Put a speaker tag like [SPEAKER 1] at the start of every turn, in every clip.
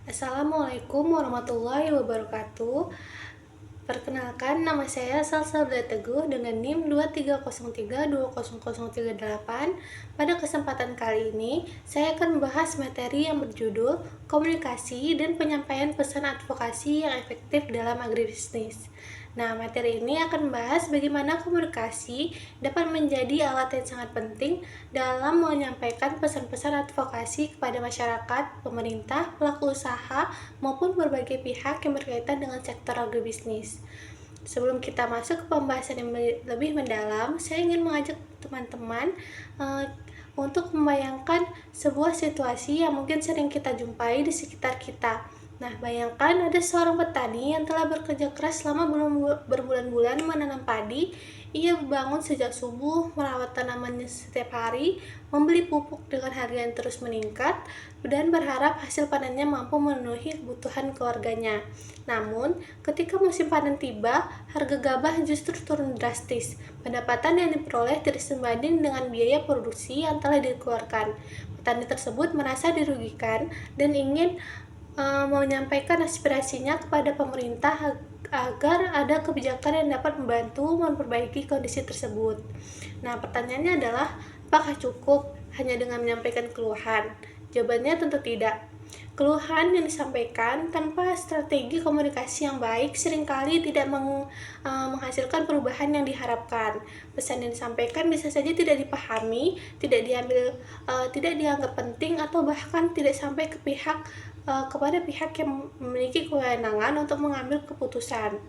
[SPEAKER 1] Assalamualaikum warahmatullahi wabarakatuh. Perkenalkan, nama saya Salsabila Teguh dengan NIM 2303200038. Pada kesempatan kali ini, saya akan membahas materi yang berjudul Komunikasi dan Penyampaian Pesan Advokasi yang Efektif dalam Agribisnis. Nah, materi ini akan membahas bagaimana komunikasi dapat menjadi alat yang sangat penting dalam menyampaikan pesan-pesan advokasi kepada masyarakat, pemerintah, pelaku usaha, maupun berbagai pihak yang berkaitan dengan sektor agribisnis. Sebelum kita masuk ke pembahasan yang lebih mendalam, saya ingin mengajak teman-teman untuk membayangkan sebuah situasi yang mungkin sering kita jumpai di sekitar kita. Nah, bayangkan ada seorang petani yang telah bekerja keras selama berbulan-bulan menanam padi. Ia bangun sejak subuh, merawat tanamannya setiap hari, membeli pupuk dengan harga yang terus meningkat, dan berharap hasil panennya mampu memenuhi kebutuhan keluarganya. Namun, ketika musim panen tiba, harga gabah justru turun drastis. Pendapatan yang diperoleh tidak sebanding dengan biaya produksi yang telah dikeluarkan. Petani tersebut merasa dirugikan dan ingin menyampaikan aspirasinya kepada pemerintah agar ada kebijakan yang dapat membantu memperbaiki kondisi tersebut. Nah, pertanyaannya adalah, apakah cukup hanya dengan menyampaikan keluhan? Jawabannya tentu tidak. Keluhan yang disampaikan tanpa strategi komunikasi yang baik seringkali tidak menghasilkan perubahan yang diharapkan. Pesan yang disampaikan bisa saja tidak dipahami, tidak dianggap penting, atau bahkan tidak sampai kepada pihak yang memiliki kewenangan untuk mengambil keputusan.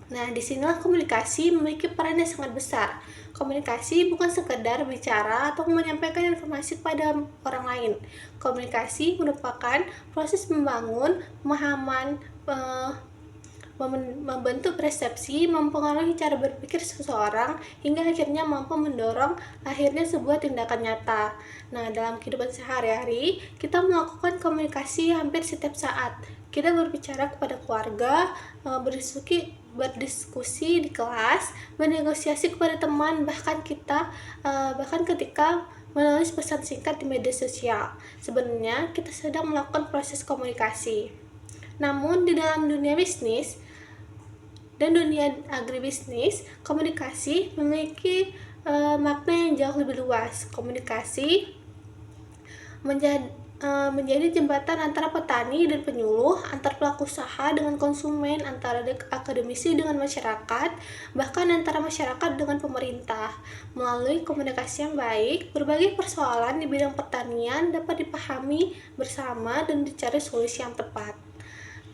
[SPEAKER 1] Nah, disinilah komunikasi memiliki peran yang sangat besar. Komunikasi bukan sekedar bicara atau menyampaikan informasi kepada orang lain. Komunikasi merupakan proses membangun pemahaman, membentuk persepsi, mempengaruhi cara berpikir seseorang, hingga akhirnya mampu mendorong lahirnya sebuah tindakan nyata. Nah, dalam kehidupan sehari-hari, kita melakukan komunikasi hampir setiap saat. Kita berbicara kepada keluarga, berdiskusi di kelas, bernegosiasi kepada teman, bahkan ketika menulis pesan singkat di media sosial. Sebenarnya, kita sedang melakukan proses komunikasi. Namun, di dalam dunia bisnis dan dunia agribisnis, komunikasi memiliki makna yang jauh lebih luas. Komunikasi menjadi jembatan antara petani dan penyuluh, antar pelaku usaha dengan konsumen, antara akademisi dengan masyarakat, bahkan antara masyarakat dengan pemerintah. Melalui komunikasi yang baik, berbagai persoalan di bidang pertanian dapat dipahami bersama dan dicari solusi yang tepat.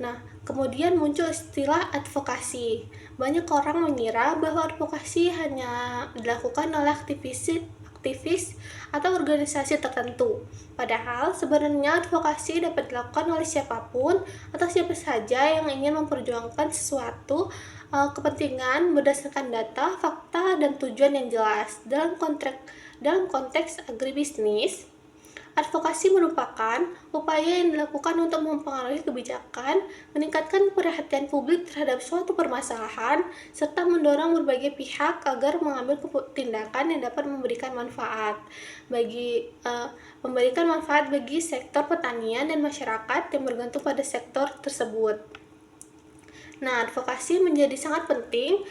[SPEAKER 1] Nah, kemudian muncul istilah advokasi. Banyak orang mengira bahwa advokasi hanya dilakukan oleh aktivis atau organisasi tertentu. Padahal sebenarnya advokasi dapat dilakukan oleh siapapun atau siapa saja yang ingin memperjuangkan sesuatu kepentingan berdasarkan data, fakta, dan tujuan yang jelas. Dalam konteks agribisnis, advokasi merupakan upaya yang dilakukan untuk mempengaruhi kebijakan, meningkatkan perhatian publik terhadap suatu permasalahan, serta mendorong berbagai pihak agar mengambil tindakan yang dapat memberikan manfaat bagi sektor pertanian dan masyarakat yang bergantung pada sektor tersebut. Nah, advokasi menjadi sangat penting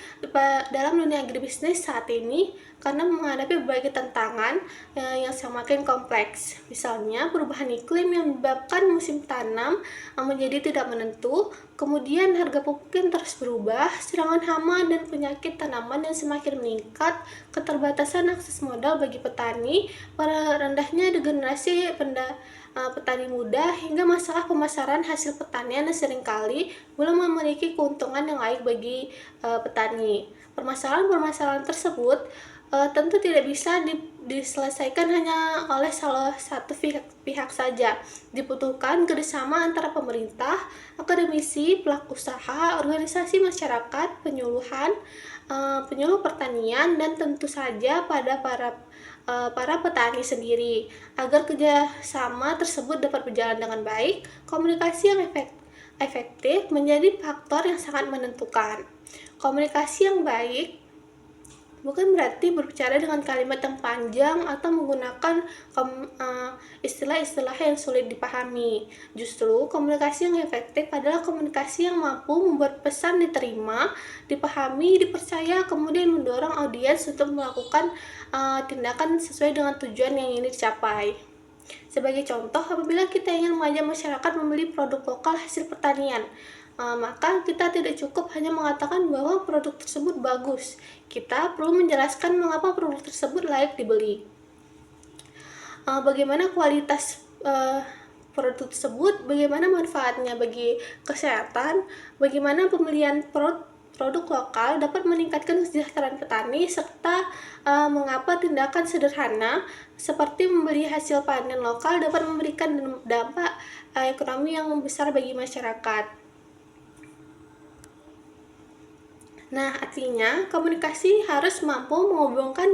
[SPEAKER 1] dalam dunia agribisnis saat ini karena menghadapi berbagai tantangan yang semakin kompleks. Misalnya, perubahan iklim yang menyebabkan musim tanam menjadi tidak menentu, kemudian harga pupuk yang terus berubah, serangan hama dan penyakit tanaman yang semakin meningkat, keterbatasan akses modal bagi petani, rendahnya generasi petani muda, hingga masalah pemasaran hasil pertanian yang seringkali belum memiliki keuntungan yang baik bagi petani. Permasalahan-permasalahan tersebut tentu tidak bisa diselesaikan hanya oleh salah satu pihak saja. Dibutuhkan kerjasama antara pemerintah, akademisi, pelaku usaha, organisasi masyarakat, penyuluh pertanian, dan tentu saja pada para petani sendiri. Agar kerjasama tersebut dapat berjalan dengan baik, komunikasi yang efektif menjadi faktor yang sangat menentukan. Komunikasi yang baik bukan berarti berbicara dengan kalimat yang panjang atau menggunakan istilah-istilah yang sulit dipahami. Justru, komunikasi yang efektif adalah komunikasi yang mampu membuat pesan diterima, dipahami, dipercaya, kemudian mendorong audiens untuk melakukan tindakan sesuai dengan tujuan yang ingin dicapai. Sebagai contoh, apabila kita ingin mengajak masyarakat membeli produk lokal hasil pertanian, maka kita tidak cukup hanya mengatakan bahwa produk tersebut bagus. Kita perlu menjelaskan mengapa produk tersebut layak dibeli. Bagaimana kualitas produk tersebut, bagaimana manfaatnya bagi kesehatan, bagaimana pembelian produk lokal dapat meningkatkan kesejahteraan petani, serta mengapa tindakan sederhana seperti membeli hasil panen lokal dapat memberikan dampak ekonomi yang besar bagi masyarakat. Nah, artinya komunikasi harus mampu menghubungkan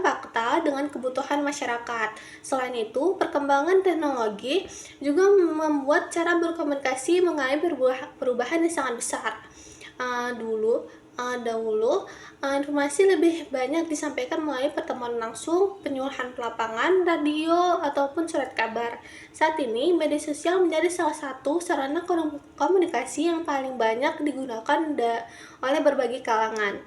[SPEAKER 1] fakta dengan kebutuhan masyarakat. Selain itu, perkembangan teknologi juga membuat cara berkomunikasi mengalami perubahan yang sangat besar. Dahulu, informasi lebih banyak disampaikan melalui pertemuan langsung, penyuluhan lapangan, radio, ataupun surat kabar. Saat ini, media sosial menjadi salah satu sarana komunikasi yang paling banyak digunakan oleh berbagai kalangan.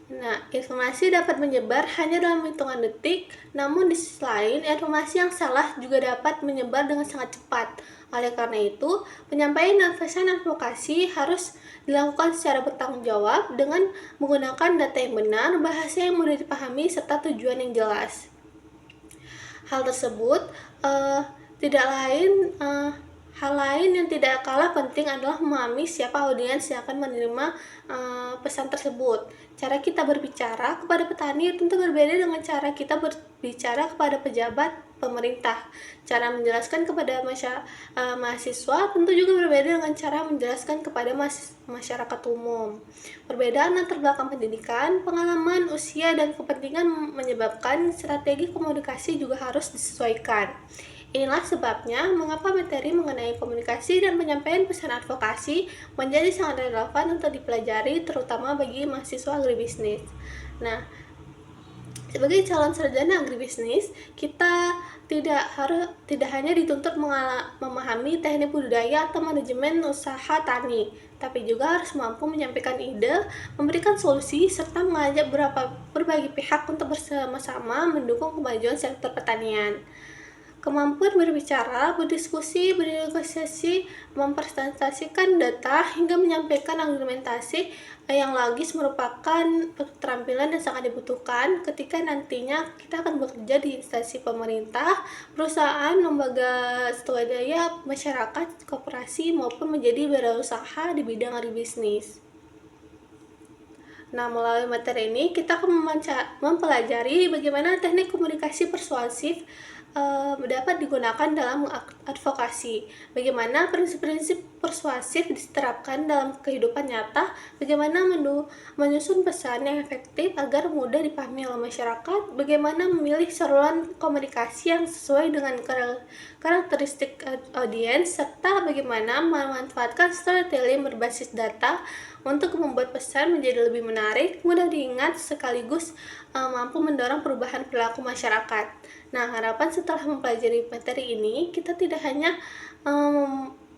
[SPEAKER 1] Nah, informasi dapat menyebar hanya dalam hitungan detik, namun di sisi lain, informasi yang salah juga dapat menyebar dengan sangat cepat. Oleh karena itu, penyampaian dan pesan advokasi harus dilakukan secara bertanggung jawab dengan menggunakan data yang benar, bahasa yang mudah dipahami, serta tujuan yang jelas. Hal tersebut Hal lain yang tidak kalah penting adalah memahami siapa audiens yang akan menerima pesan tersebut. Cara kita berbicara kepada petani tentu berbeda dengan cara kita berbicara kepada pejabat pemerintah. Cara menjelaskan kepada mahasiswa tentu juga berbeda dengan cara menjelaskan kepada masyarakat umum. Perbedaan latar belakang pendidikan, pengalaman, usia, dan kepentingan menyebabkan strategi komunikasi juga harus disesuaikan. Inilah sebabnya mengapa materi mengenai komunikasi dan penyampaian pesan advokasi menjadi sangat relevan untuk dipelajari, terutama bagi mahasiswa agribisnis. Nah, sebagai calon sarjana agribisnis, kita tidak hanya dituntut memahami teknik budidaya atau manajemen usaha tani, tapi juga harus mampu menyampaikan ide, memberikan solusi, serta mengajak berbagai pihak untuk bersama-sama mendukung kemajuan sektor pertanian. Kemampuan berbicara, berdiskusi, bernegosiasi, mempresentasikan data, hingga menyampaikan argumentasi yang logis merupakan keterampilan yang sangat dibutuhkan ketika nantinya kita akan bekerja di instansi pemerintah, perusahaan, lembaga swadaya, masyarakat, koperasi, maupun menjadi wirausaha di bidang agribisnis. Nah, melalui materi ini kita akan mempelajari bagaimana teknik komunikasi persuasif dapat digunakan dalam advokasi, bagaimana prinsip-prinsip persuasif diterapkan dalam kehidupan nyata, bagaimana menyusun pesan yang efektif agar mudah dipahami oleh masyarakat, bagaimana memilih saluran komunikasi yang sesuai dengan karakteristik audiens, serta bagaimana memanfaatkan storytelling berbasis data untuk membuat pesan menjadi lebih menarik, mudah diingat, sekaligus mampu mendorong perubahan perilaku masyarakat. Nah, harapan setelah mempelajari materi ini, kita tidak hanya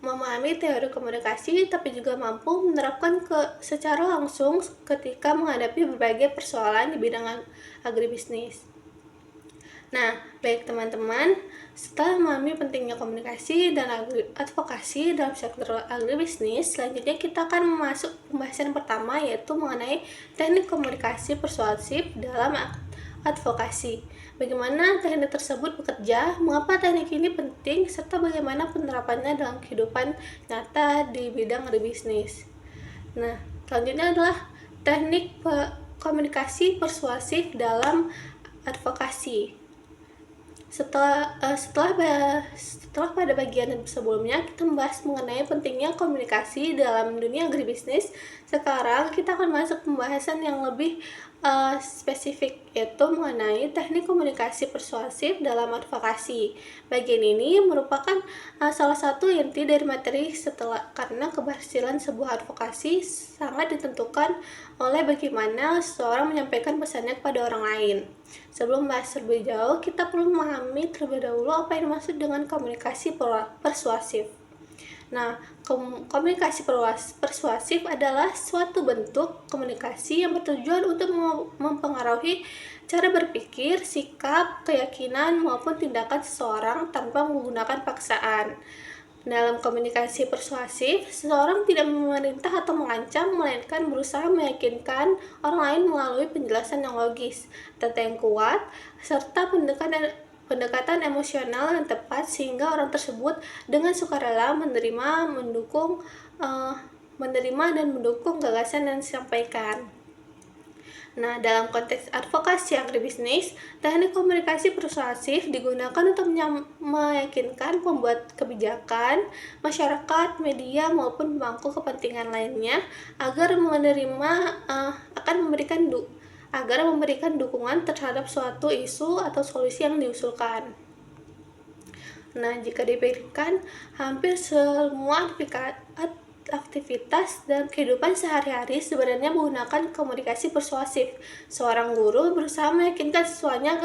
[SPEAKER 1] memahami teori komunikasi, tapi juga mampu menerapkan secara langsung ketika menghadapi berbagai persoalan di bidang agribisnis. Nah, baik teman-teman, setelah memahami pentingnya komunikasi dan advokasi dalam sektor agribisnis, selanjutnya kita akan masuk pembahasan pertama, yaitu mengenai teknik komunikasi persuasif dalam advokasi. Bagaimana teknik tersebut bekerja, mengapa teknik ini penting, serta bagaimana penerapannya dalam kehidupan nyata di bidang agribisnis. Nah, selanjutnya adalah teknik komunikasi persuasif dalam advokasi. Setelah pada bagian sebelumnya kita membahas mengenai pentingnya komunikasi dalam dunia agribisnis, sekarang kita akan masuk pembahasan yang lebih spesifik, yaitu mengenai teknik komunikasi persuasif dalam advokasi. Bagian ini merupakan salah satu inti dari materi karena keberhasilan sebuah advokasi sangat ditentukan oleh bagaimana seseorang menyampaikan pesannya kepada orang lain. Sebelum bahas lebih jauh, kita perlu memahami terlebih dahulu apa yang dimaksud dengan komunikasi persuasif. Nah, komunikasi persuasif adalah suatu bentuk komunikasi yang bertujuan untuk mempengaruhi cara berpikir, sikap, keyakinan, maupun tindakan seseorang tanpa menggunakan paksaan. Dalam komunikasi persuasif, seseorang tidak memerintah atau mengancam, melainkan berusaha meyakinkan orang lain melalui penjelasan yang logis, data yang kuat, serta pendekatan emosional yang tepat sehingga orang tersebut dengan sukarela menerima dan mendukung gagasan yang disampaikan. Nah, dalam konteks advokasi agribisnis, teknik komunikasi persuasif digunakan untuk meyakinkan pembuat kebijakan, masyarakat, media, maupun pemangku kepentingan lainnya agar memberikan dukungan terhadap suatu isu atau solusi yang diusulkan. Nah, jika dipikirkan, hampir semua aktivitas dan kehidupan sehari-hari sebenarnya menggunakan komunikasi persuasif. Seorang guru berusaha meyakinkan siswanya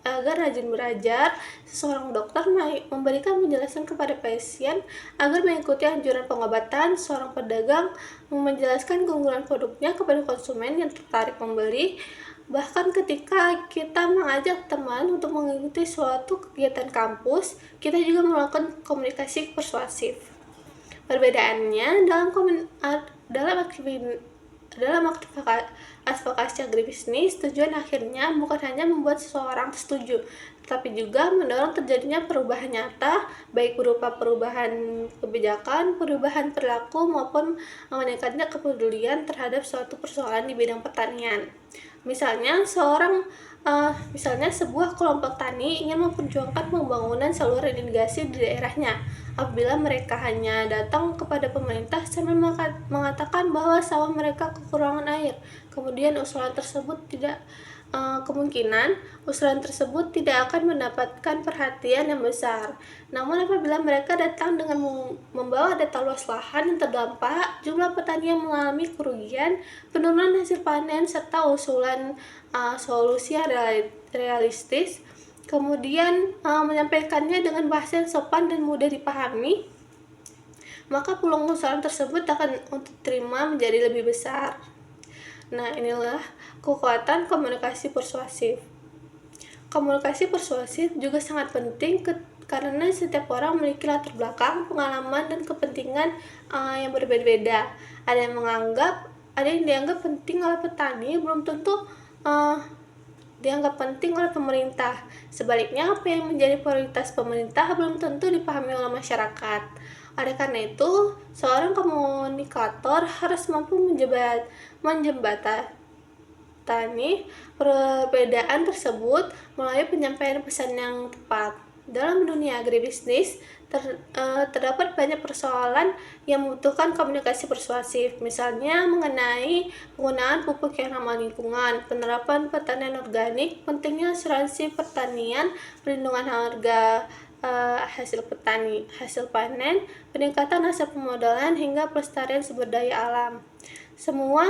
[SPEAKER 1] agar rajin belajar, seorang dokter memberikan penjelasan kepada pasien agar mengikuti anjuran pengobatan, seorang pedagang menjelaskan keunggulan produknya kepada konsumen yang tertarik membeli. Bahkan ketika kita mengajak teman untuk mengikuti suatu kegiatan kampus, kita juga melakukan komunikasi persuasif. Perbedaannya dalam advokasi agribisnis, tujuan akhirnya bukan hanya membuat seseorang setuju, tetapi juga mendorong terjadinya perubahan nyata, baik berupa perubahan kebijakan, perubahan perilaku, maupun meningkatnya kepedulian terhadap suatu persoalan di bidang pertanian. Misalnya sebuah kelompok tani ingin memperjuangkan pembangunan saluran irigasi di daerahnya. Apabila mereka hanya datang kepada pemerintah sambil mengatakan bahwa sawah mereka kekurangan air, kemungkinan usulan tersebut tidak akan mendapatkan perhatian yang besar. Namun apabila mereka datang dengan membawa data luas lahan yang terdampak, jumlah petani yang mengalami kerugian, penurunan hasil panen, serta usulan solusi yang realistis, kemudian menyampaikannya dengan bahasa yang sopan dan mudah dipahami, maka peluang usulan tersebut akan untuk diterima menjadi lebih besar. Nah, inilah kekuatan komunikasi persuasif. Komunikasi persuasif juga sangat penting karena setiap orang memiliki latar belakang, pengalaman, dan kepentingan yang berbeda-beda. Ada yang dianggap penting oleh petani, belum tentu dianggap penting oleh pemerintah. Sebaliknya, apa yang menjadi prioritas pemerintah belum tentu dipahami oleh masyarakat. Oleh karena itu, seorang komunikator harus mampu menjembatani perbedaan tersebut melalui penyampaian pesan yang tepat. Dalam dunia agribisnis, terdapat banyak persoalan yang membutuhkan komunikasi persuasif, misalnya mengenai penggunaan pupuk yang ramah lingkungan, penerapan pertanian organik, pentingnya asuransi pertanian, perlindungan harga hasil panen, peningkatan hasil pemodalan, hingga pelestarian sumber daya alam. Semua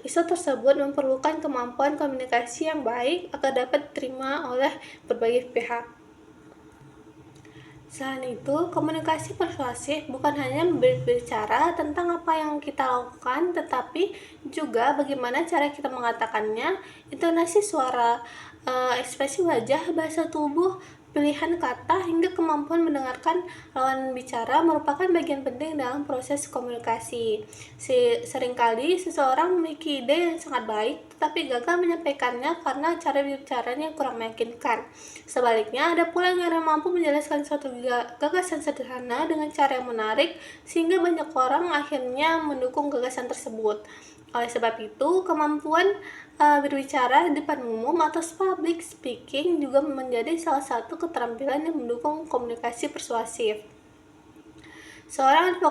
[SPEAKER 1] isu tersebut memerlukan kemampuan komunikasi yang baik agar dapat diterima oleh berbagai pihak. Selain itu, komunikasi persuasif bukan hanya berbicara tentang apa yang kita lakukan, tetapi juga bagaimana cara kita mengatakannya, intonasi suara, ekspresi wajah, bahasa tubuh, pilihan kata, hingga kemampuan mendengarkan lawan bicara merupakan bagian penting dalam proses komunikasi. Seringkali seseorang memiliki ide yang sangat baik, tetapi gagal menyampaikannya karena cara bicaranya kurang meyakinkan. Sebaliknya, ada pula yang mampu menjelaskan suatu gagasan sederhana dengan cara yang menarik, sehingga banyak orang akhirnya mendukung gagasan tersebut. Oleh sebab itu, kemampuan berbicara di depan umum atau public speaking juga menjadi salah satu keterampilan yang mendukung komunikasi persuasif. Seorang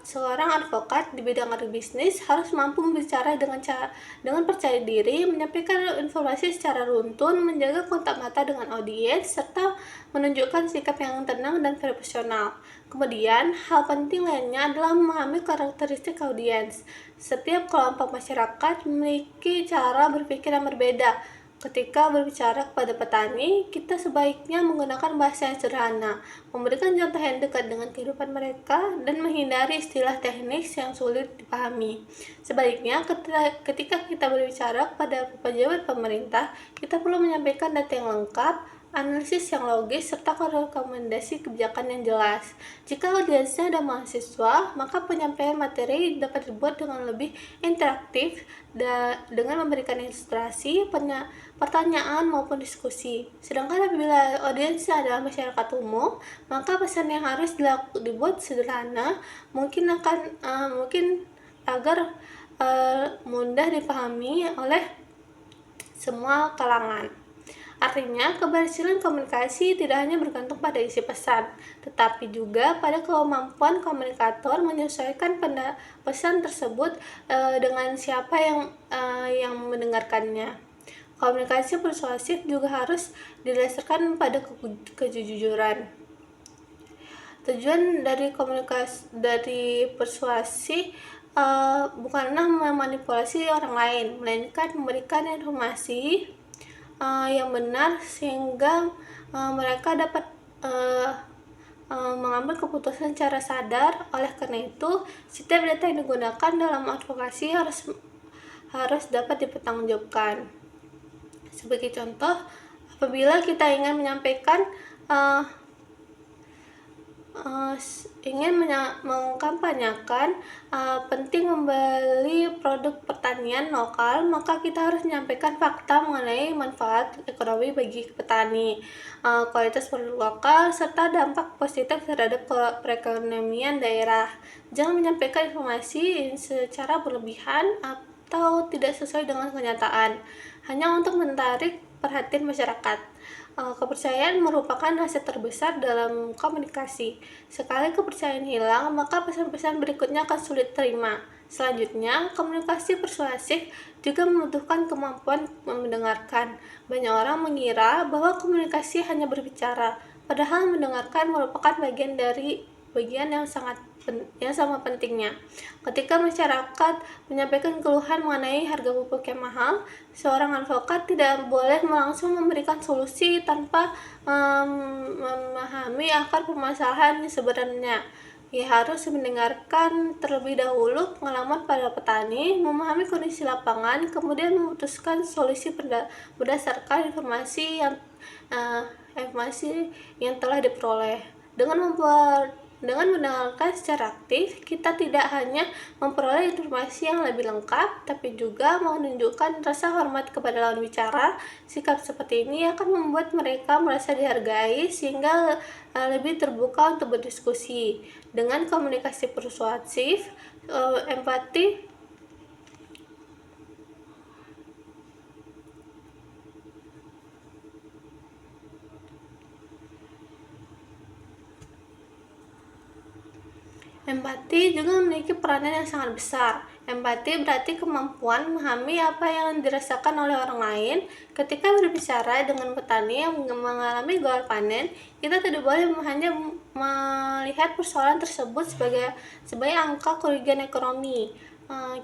[SPEAKER 1] seorang advokat di bidang agribisnis harus mampu berbicara dengan percaya diri, menyampaikan informasi secara runtun, menjaga kontak mata dengan audiens, serta menunjukkan sikap yang tenang dan profesional. Kemudian, hal penting lainnya adalah memahami karakteristik audiens. Setiap kelompok masyarakat memiliki cara berpikir yang berbeda. Ketika berbicara kepada petani, kita sebaiknya menggunakan bahasa yang sederhana, memberikan contoh yang dekat dengan kehidupan mereka, dan menghindari istilah teknis yang sulit dipahami. Sebaliknya, ketika kita berbicara kepada pejabat pemerintah, kita perlu menyampaikan data yang lengkap, analisis yang logis, serta rekomendasi kebijakan yang jelas. Jika audiensnya ada mahasiswa, maka penyampaian materi dapat dibuat dengan lebih interaktif dengan memberikan ilustrasi, pertanyaan maupun diskusi. Sedangkan apabila audiensnya adalah masyarakat umum, maka pesan yang harus dibuat sederhana, mungkin agar mudah dipahami oleh semua kalangan. Artinya, keberhasilan komunikasi tidak hanya bergantung pada isi pesan, tetapi juga pada kemampuan komunikator menyesuaikan pesan tersebut dengan siapa yang mendengarkannya. Komunikasi persuasif juga harus didasarkan pada kejujuran. Tujuan dari persuasi bukanlah memanipulasi orang lain, melainkan memberikan informasi yang benar sehingga mereka dapat mengambil keputusan secara sadar. Oleh karena itu, setiap data yang digunakan dalam advokasi harus dapat dipertanggungjawabkan. Sebagai contoh, apabila kita ingin menyampaikan mengkampanyekan penting membeli produk pertanian lokal, maka kita harus menyampaikan fakta mengenai manfaat ekonomi bagi petani, kualitas produk lokal, serta dampak positif terhadap perekonomian daerah. Jangan menyampaikan informasi secara berlebihan atau tidak sesuai dengan kenyataan, hanya untuk menarik perhatian masyarakat. Kepercayaan merupakan aset terbesar dalam komunikasi. Sekali kepercayaan hilang, maka pesan-pesan berikutnya akan sulit terima. Selanjutnya, komunikasi persuasif juga membutuhkan kemampuan mendengarkan. Banyak orang mengira bahwa komunikasi hanya berbicara, padahal mendengarkan merupakan bagian yang sama pentingnya. Ketika masyarakat menyampaikan keluhan mengenai harga pupuk yang mahal, seorang advokat tidak boleh langsung memberikan solusi tanpa memahami akar permasalahan sebenarnya. Ia harus mendengarkan terlebih dahulu pengalaman para petani, memahami kondisi lapangan, kemudian memutuskan solusi berdasarkan informasi yang telah diperoleh. Dengan mendengarkan secara aktif, kita tidak hanya memperoleh informasi yang lebih lengkap, tapi juga menunjukkan rasa hormat kepada lawan bicara. Sikap seperti ini akan membuat mereka merasa dihargai, sehingga lebih terbuka untuk berdiskusi. Dengan komunikasi persuasif, empati Empati juga memiliki peranan yang sangat besar. Empati berarti kemampuan memahami apa yang dirasakan oleh orang lain. Ketika berbicara dengan petani yang mengalami gagal panen, kita tidak boleh hanya melihat persoalan tersebut sebagai angka kerugian ekonomi.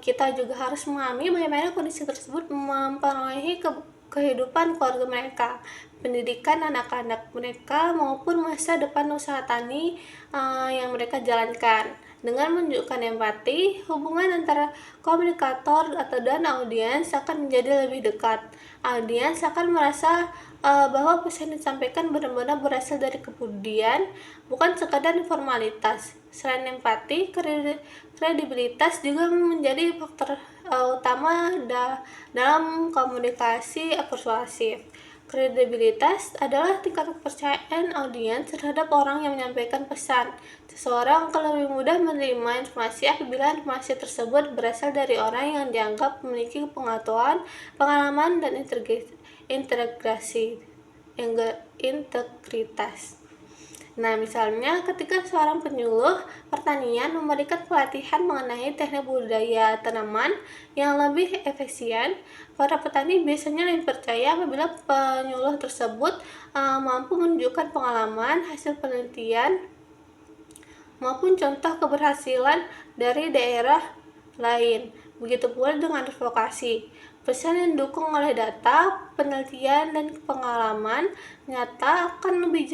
[SPEAKER 1] Kita juga harus memahami bagaimana kondisi tersebut mempengaruhi kehidupan keluarga mereka, pendidikan anak-anak mereka, maupun masa depan usaha tani yang mereka jalankan. Dengan menunjukkan empati, hubungan antara komunikator dan audiens akan menjadi lebih dekat. Audiens akan merasa bahwa pesan yang disampaikan benar-benar berasal dari kepedulian, bukan sekadar formalitas. Selain empati, kredibilitas juga menjadi faktor utama dalam komunikasi persuasif. Kredibilitas adalah tingkat kepercayaan audiens terhadap orang yang menyampaikan pesan. Seseorang akan lebih mudah menerima informasi apabila informasi tersebut berasal dari orang yang dianggap memiliki pengalaman, dan integritas. Nah, misalnya ketika seorang penyuluh pertanian memberikan pelatihan mengenai teknik budidaya tanaman yang lebih efisien, para petani biasanya lebih percaya apabila penyuluh tersebut mampu menunjukkan pengalaman, hasil penelitian, maupun contoh keberhasilan dari daerah lain. Begitu pula dengan advokasi. Pesan yang didukung oleh data, penelitian, dan pengalaman nyata akan lebih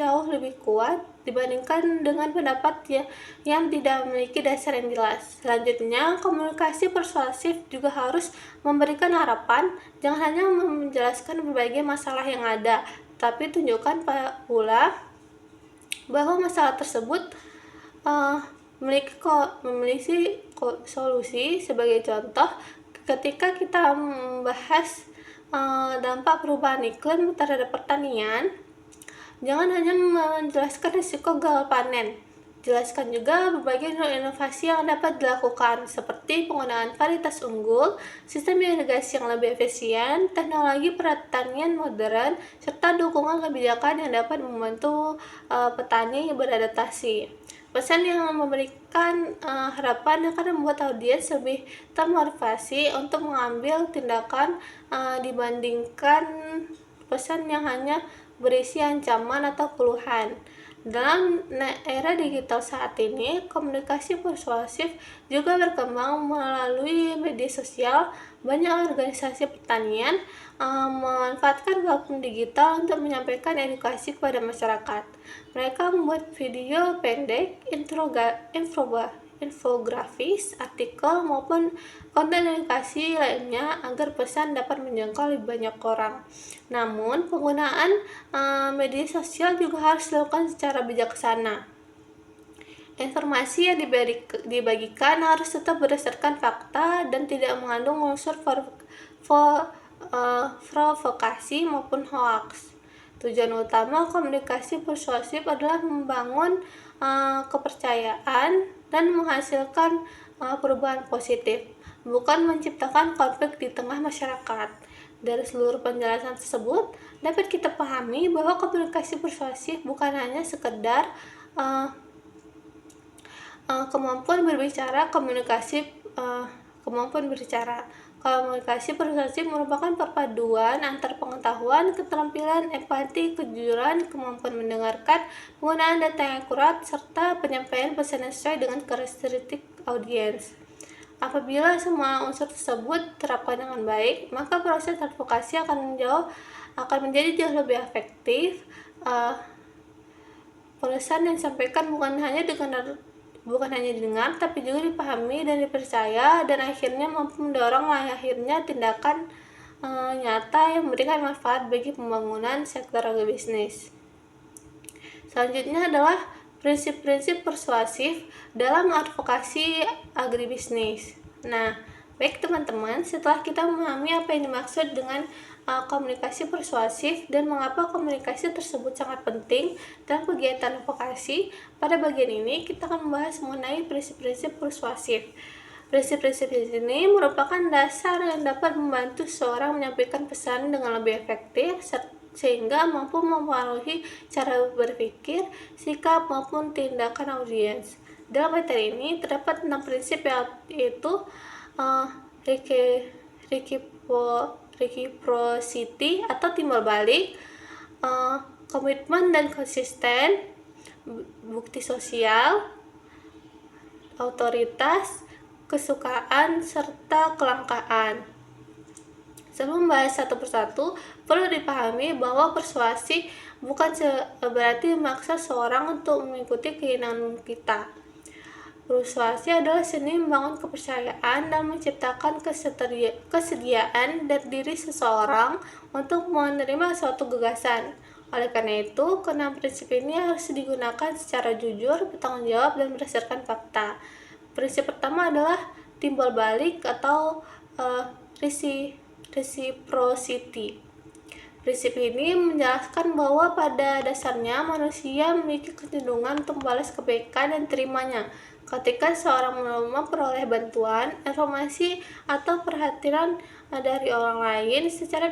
[SPEAKER 1] kuat dibandingkan dengan pendapat yang tidak memiliki dasar yang jelas. Selanjutnya, komunikasi persuasif juga harus memberikan harapan, jangan hanya menjelaskan berbagai masalah yang ada, tapi tunjukkan pula bahwa masalah tersebut uh, memiliki solusi. Sebagai contoh, ketika kita membahas dampak perubahan iklim terhadap pertanian, jangan hanya menjelaskan risiko gagal panen, jelaskan juga berbagai inovasi yang dapat dilakukan, seperti penggunaan varietas unggul, sistem irigasi yang lebih efisien, teknologi pertanian modern, serta dukungan kebijakan yang dapat membantu petani beradaptasi. Pesan yang memberikan harapan akan membuat audiens lebih termotivasi untuk mengambil tindakan dibandingkan pesan yang hanya berisi ancaman atau keluhan. Dalam era digital saat ini, komunikasi persuasif juga berkembang melalui media sosial. Banyak organisasi pertanian memanfaatkan platform digital untuk menyampaikan edukasi kepada masyarakat. Mereka membuat video pendek, infografis, artikel, maupun konten edukasi lainnya agar pesan dapat menjangkau lebih banyak orang. Namun, penggunaan media sosial juga harus dilakukan secara bijaksana. Informasi yang dibagikan harus tetap berdasarkan fakta dan tidak mengandung unsur provokasi maupun hoaks. Tujuan utama komunikasi persuasif adalah membangun kepercayaan dan menghasilkan perubahan positif, bukan menciptakan konflik di tengah masyarakat. Dari seluruh penjelasan tersebut, dapat kita pahami bahwa komunikasi persuasif bukan hanya sekedar kemampuan berbicara. Komunikasi persuasif merupakan perpaduan antar pengetahuan, keterampilan, empati, kejujuran, kemampuan mendengarkan, penggunaan data yang akurat, serta penyampaian pesan yang sesuai dengan karakteristik audiens. Apabila semua unsur tersebut terapkan dengan baik, maka proses advokasi akan menjadi jauh lebih efektif. Pesan yang disampaikan bukan hanya didengar, tapi juga dipahami dan dipercaya, dan akhirnya mampu mendorong lahirnya tindakan nyata yang memberikan manfaat bagi pembangunan sektor agribisnis. Selanjutnya adalah prinsip-prinsip persuasif dalam advokasi agribisnis. Nah, baik teman-teman, setelah kita memahami apa yang dimaksud dengan komunikasi persuasif dan mengapa komunikasi tersebut sangat penting dalam kegiatan advokasi, pada bagian ini kita akan membahas mengenai prinsip-prinsip persuasif. Prinsip-prinsip ini merupakan dasar yang dapat membantu seseorang menyampaikan pesan dengan lebih efektif sehingga mampu mempengaruhi cara berpikir, sikap, maupun tindakan audiens. Dalam materi ini terdapat 6 prinsip, yaitu reciprocity atau timbal balik, komitmen dan konsisten, bukti sosial, otoritas, kesukaan, serta kelangkaan. Sebelum membahas satu persatu, perlu dipahami bahwa persuasi bukan berarti memaksa seorang untuk mengikuti keinginan kita. Persuasi adalah seni membangun kepercayaan dan menciptakan kesediaan dari diri seseorang untuk menerima suatu gagasan. Oleh karena itu, keenam prinsip ini harus digunakan secara jujur, bertanggung jawab, dan berdasarkan fakta. Prinsip pertama adalah timbal balik atau reciprocity. Prinsip ini menjelaskan bahwa pada dasarnya manusia memiliki kecenderungan untuk membalas kebaikan yang diterimanya. Ketika seorang memperoleh bantuan, informasi, atau perhatian dari orang lain secara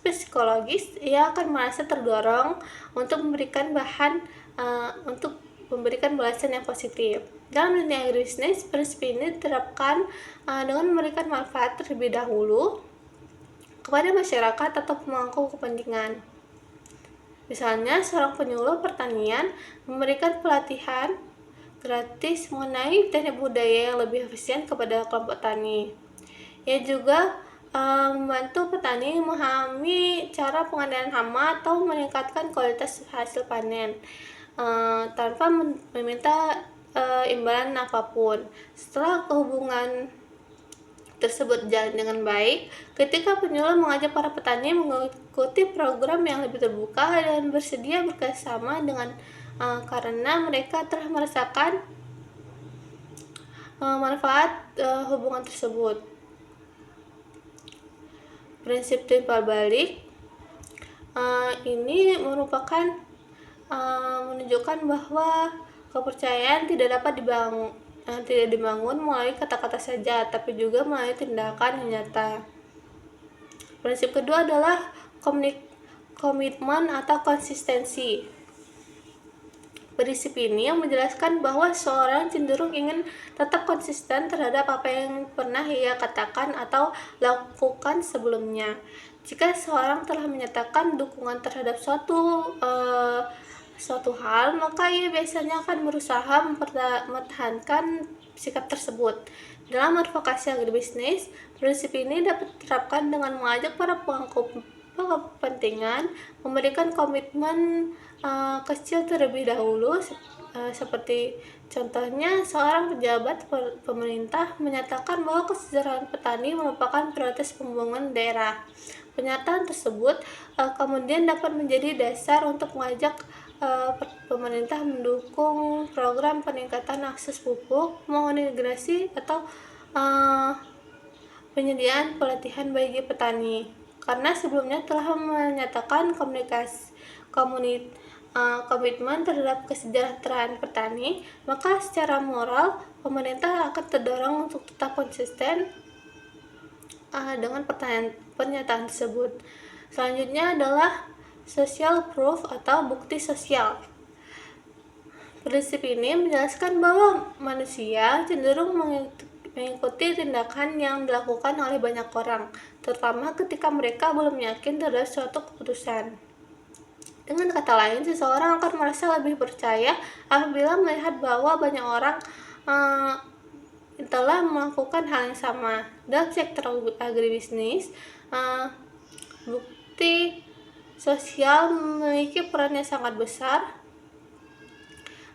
[SPEAKER 1] psikologis, ia akan merasa terdorong untuk memberikan untuk memberikan balasan yang positif. Dalam dunia agribisnis, prinsip ini diterapkan dengan memberikan manfaat terlebih dahulu kepada masyarakat atau pemangku kepentingan. Misalnya, seorang penyuluh pertanian memberikan pelatihan gratis mengenai teknik budidaya yang lebih efisien kepada kelompok tani. Ia juga membantu petani memahami cara pengendalian hama atau meningkatkan kualitas hasil panen tanpa meminta imbalan apapun. Setelah hubungan tersebut berjalan dengan baik, ketika penyuluh mengajak para petani mengikuti program yang lebih terbuka dan bersedia bekerjasama dengan karena mereka telah merasakan manfaat hubungan tersebut. Prinsip timbal balik ini merupakan menunjukkan bahwa kepercayaan tidak dapat dibangun melalui kata-kata saja, tapi juga melalui tindakan yang nyata. Prinsip kedua adalah komitmen atau konsistensi. Prinsip ini yang menjelaskan bahwa seorang cenderung ingin tetap konsisten terhadap apa yang pernah ia katakan atau lakukan sebelumnya. Jika seorang telah menyatakan dukungan terhadap suatu hal, maka ia biasanya akan berusaha mempertahankan sikap tersebut. Dalam advokasi agribisnis, prinsip ini dapat diterapkan dengan mengajak para pemangku kepentingan memberikan komitmen kecil terlebih dahulu, seperti contohnya seorang pejabat pemerintah menyatakan bahwa kesejahteraan petani merupakan prioritas pembangunan daerah. Pernyataan tersebut kemudian dapat menjadi dasar untuk mengajak pemerintah mendukung program peningkatan akses pupuk, mengintegrasi atau penyediaan pelatihan bagi petani. Karena sebelumnya telah menyatakan komitmen terhadap kesejahteraan petani, maka secara moral pemerintah akan terdorong untuk tetap konsisten dengan pernyataan tersebut. Selanjutnya adalah social proof atau bukti sosial. Prinsip ini menjelaskan bahwa manusia cenderung mengikuti tindakan yang dilakukan oleh banyak orang, terutama ketika mereka belum yakin terhadap suatu keputusan. Dengan kata lain, seseorang akan merasa lebih percaya apabila melihat bahwa banyak orang telah melakukan hal yang sama. Dalam sektor agribisnis, bukti sosial memiliki peran yang sangat besar.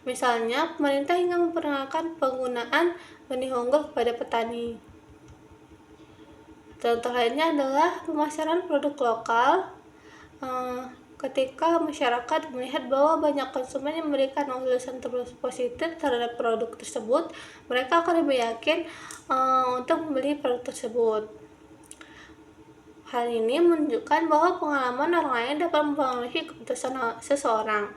[SPEAKER 1] Misalnya, pemerintah hingga memperkenalkan penggunaan benih unggul kepada petani. Contoh lainnya adalah pemasaran produk lokal. Ketika masyarakat melihat bahwa banyak konsumen yang memberikan ulasan positif terhadap produk tersebut, mereka akan lebih yakin untuk membeli produk tersebut. Hal ini menunjukkan bahwa pengalaman orang lain dapat mempengaruhi keputusan seseorang.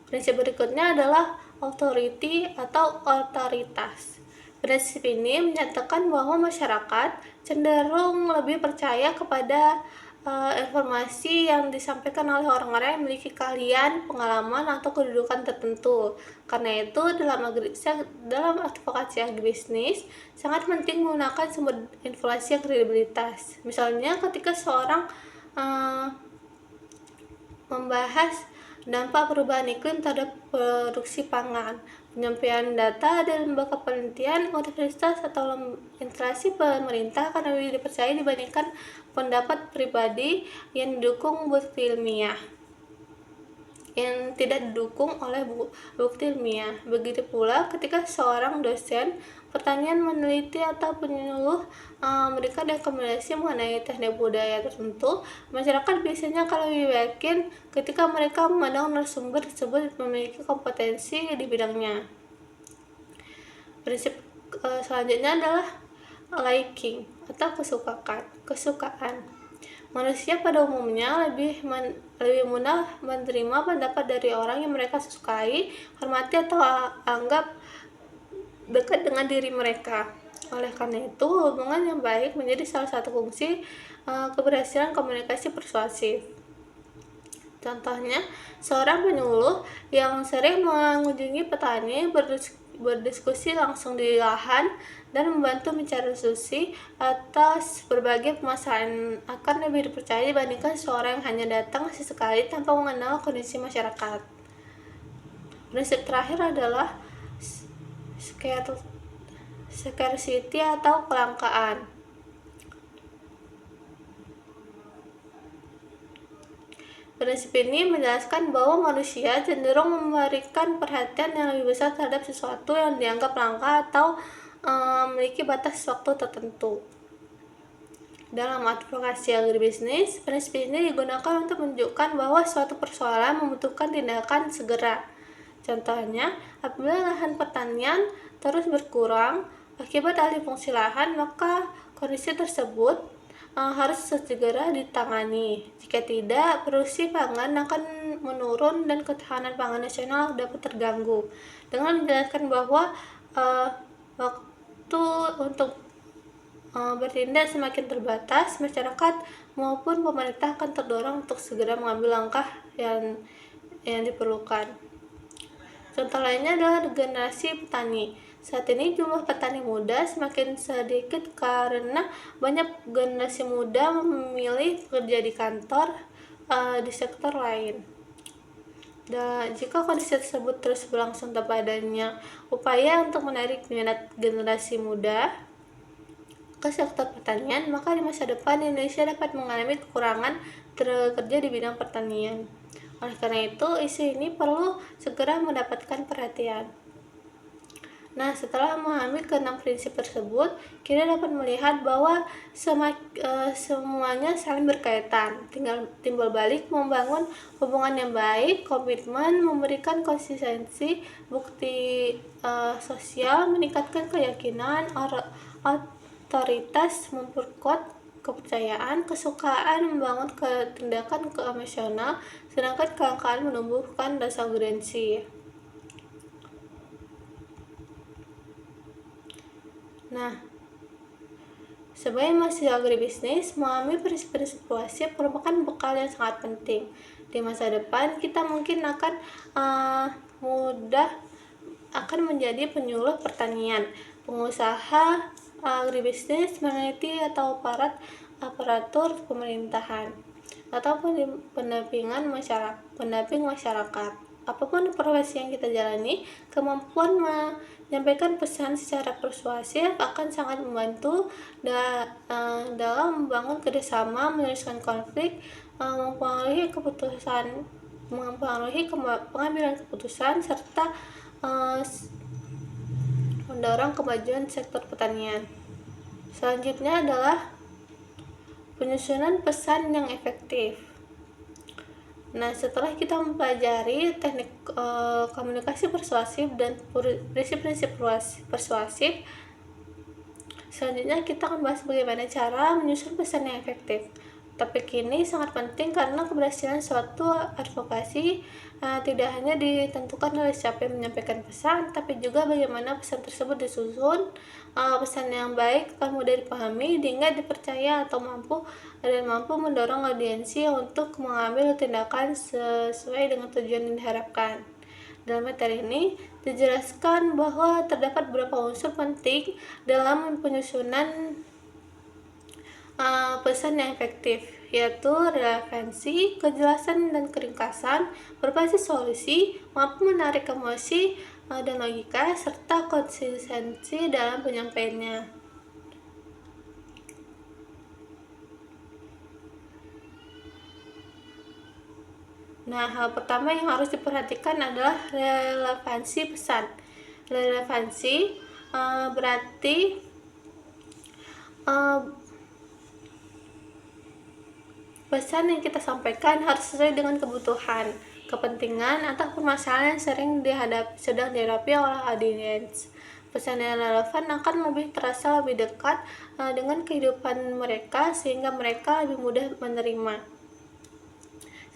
[SPEAKER 1] Prinsip berikutnya adalah authority atau otoritas. Prinsip ini menyatakan bahwa masyarakat cenderung lebih percaya kepada informasi yang disampaikan oleh orang-orang yang memiliki keahlian, pengalaman, atau kedudukan tertentu. Karena itu, dalam advokasi agribisnis, sangat penting menggunakan sumber informasi yang kredibilitas. Misalnya, ketika seorang membahas dampak perubahan iklim terhadap produksi pangan, penyampaian data dari lembaga penelitian, universitas, atau instansi pemerintah akan lebih dipercaya dibandingkan pendapat pribadi yang didukung bukti ilmiah, yang tidak didukung oleh bukti ilmiah. Begitu pula ketika seorang dosen pertanian, meneliti, atau penyuluh memberikan rekomendasi mengenai teknik budaya tertentu, masyarakat biasanya akan lebih yakin ketika mereka memandang narasumber tersebut memiliki kompetensi di bidangnya. Prinsip selanjutnya adalah liking atau kesukaan. Manusia pada umumnya lebih mudah menerima pendapat dari orang yang mereka sukai, hormati, atau anggap dekat dengan diri mereka. Oleh karena itu, hubungan yang baik menjadi salah satu fungsi keberhasilan komunikasi persuasif. Contohnya, seorang penyuluh yang sering mengunjungi petani berdiskusi langsung di lahan dan membantu mencari solusi atas berbagai permasalahan akan lebih dipercaya dibandingkan seorang yang hanya datang sesekali tanpa mengenal kondisi masyarakat. Prinsip terakhir adalah scarcity atau kelangkaan. Prinsip ini menjelaskan bahwa manusia cenderung memberikan perhatian yang lebih besar terhadap sesuatu yang dianggap langka atau memiliki batas waktu tertentu. Dalam advokasi agribisnis, prinsip ini digunakan untuk menunjukkan bahwa suatu persoalan membutuhkan tindakan segera. Contohnya, apabila lahan pertanian terus berkurang akibat alih fungsi lahan, maka kondisi tersebut harus segera ditangani. Jika tidak, produksi pangan akan menurun dan ketahanan pangan nasional dapat terganggu. Dengan menjelaskan bahwa waktu untuk bertindak semakin terbatas, masyarakat maupun pemerintah akan terdorong untuk segera mengambil langkah yang diperlukan. Contoh lainnya adalah generasi petani. Saat ini jumlah petani muda semakin sedikit karena banyak generasi muda memilih bekerja di kantor di sektor lain. Dan jika kondisi tersebut terus berlangsung tanpa adanya upaya untuk menarik minat generasi muda ke sektor pertanian, maka di masa depan Indonesia dapat mengalami kekurangan tenaga kerja di bidang pertanian. Oleh karena itu, isu ini perlu segera mendapatkan perhatian. Nah, setelah memahami keenam prinsip tersebut, kita dapat melihat bahwa semuanya saling berkaitan. Tinggal timbal balik membangun hubungan yang baik, komitmen, memberikan konsistensi, bukti sosial, meningkatkan keyakinan, otoritas, memperkuat kepercayaan, kesukaan, membangun tindakan emosional, sedangkan kelangkaan menumbuhkan rasa urgensi. Nah, sebagai mahasiswa agribisnis, memahami prinsip-prinsip POASIP merupakan bekal yang sangat penting. Di masa depan, kita mungkin akan menjadi penyuluh pertanian, pengusaha agribisnis, peneliti atau aparatur pemerintahan, ataupun pendamping masyarakat. Apapun profesi yang kita jalani, kemampuan menyampaikan pesan secara persuasif akan sangat membantu dalam membangun kerjasama, menyelesaikan konflik, mempengaruhi pengambilan keputusan, serta mendorong kemajuan sektor pertanian. Selanjutnya adalah penyusunan pesan yang efektif. Nah, setelah kita mempelajari teknik komunikasi persuasif dan prinsip-prinsip persuasif, selanjutnya kita akan bahas bagaimana cara menyusun pesan yang efektif. Topik ini sangat penting karena keberhasilan suatu advokasi tidak hanya ditentukan oleh siapa yang menyampaikan pesan, tapi juga bagaimana pesan tersebut disusun. Pesan yang baik akan mudah dipahami, hingga dipercaya atau mampu mendorong audiensi untuk mengambil tindakan sesuai dengan tujuan yang diharapkan. Dalam materi ini dijelaskan bahwa terdapat beberapa unsur penting dalam penyusunan pesan yang efektif, yaitu relevansi, kejelasan dan keringkasan, berbasis solusi, mampu menarik emosi dan logika, serta konsistensi dalam penyampaiannya. Nah, hal pertama yang harus diperhatikan adalah relevansi pesan. Relevansi berarti pesan yang kita sampaikan harus sesuai dengan kebutuhan, kepentingan, atau permasalahan yang sedang dihadapi oleh audiens. Pesan yang relevan akan lebih terasa lebih dekat dengan kehidupan mereka, sehingga mereka lebih mudah menerima.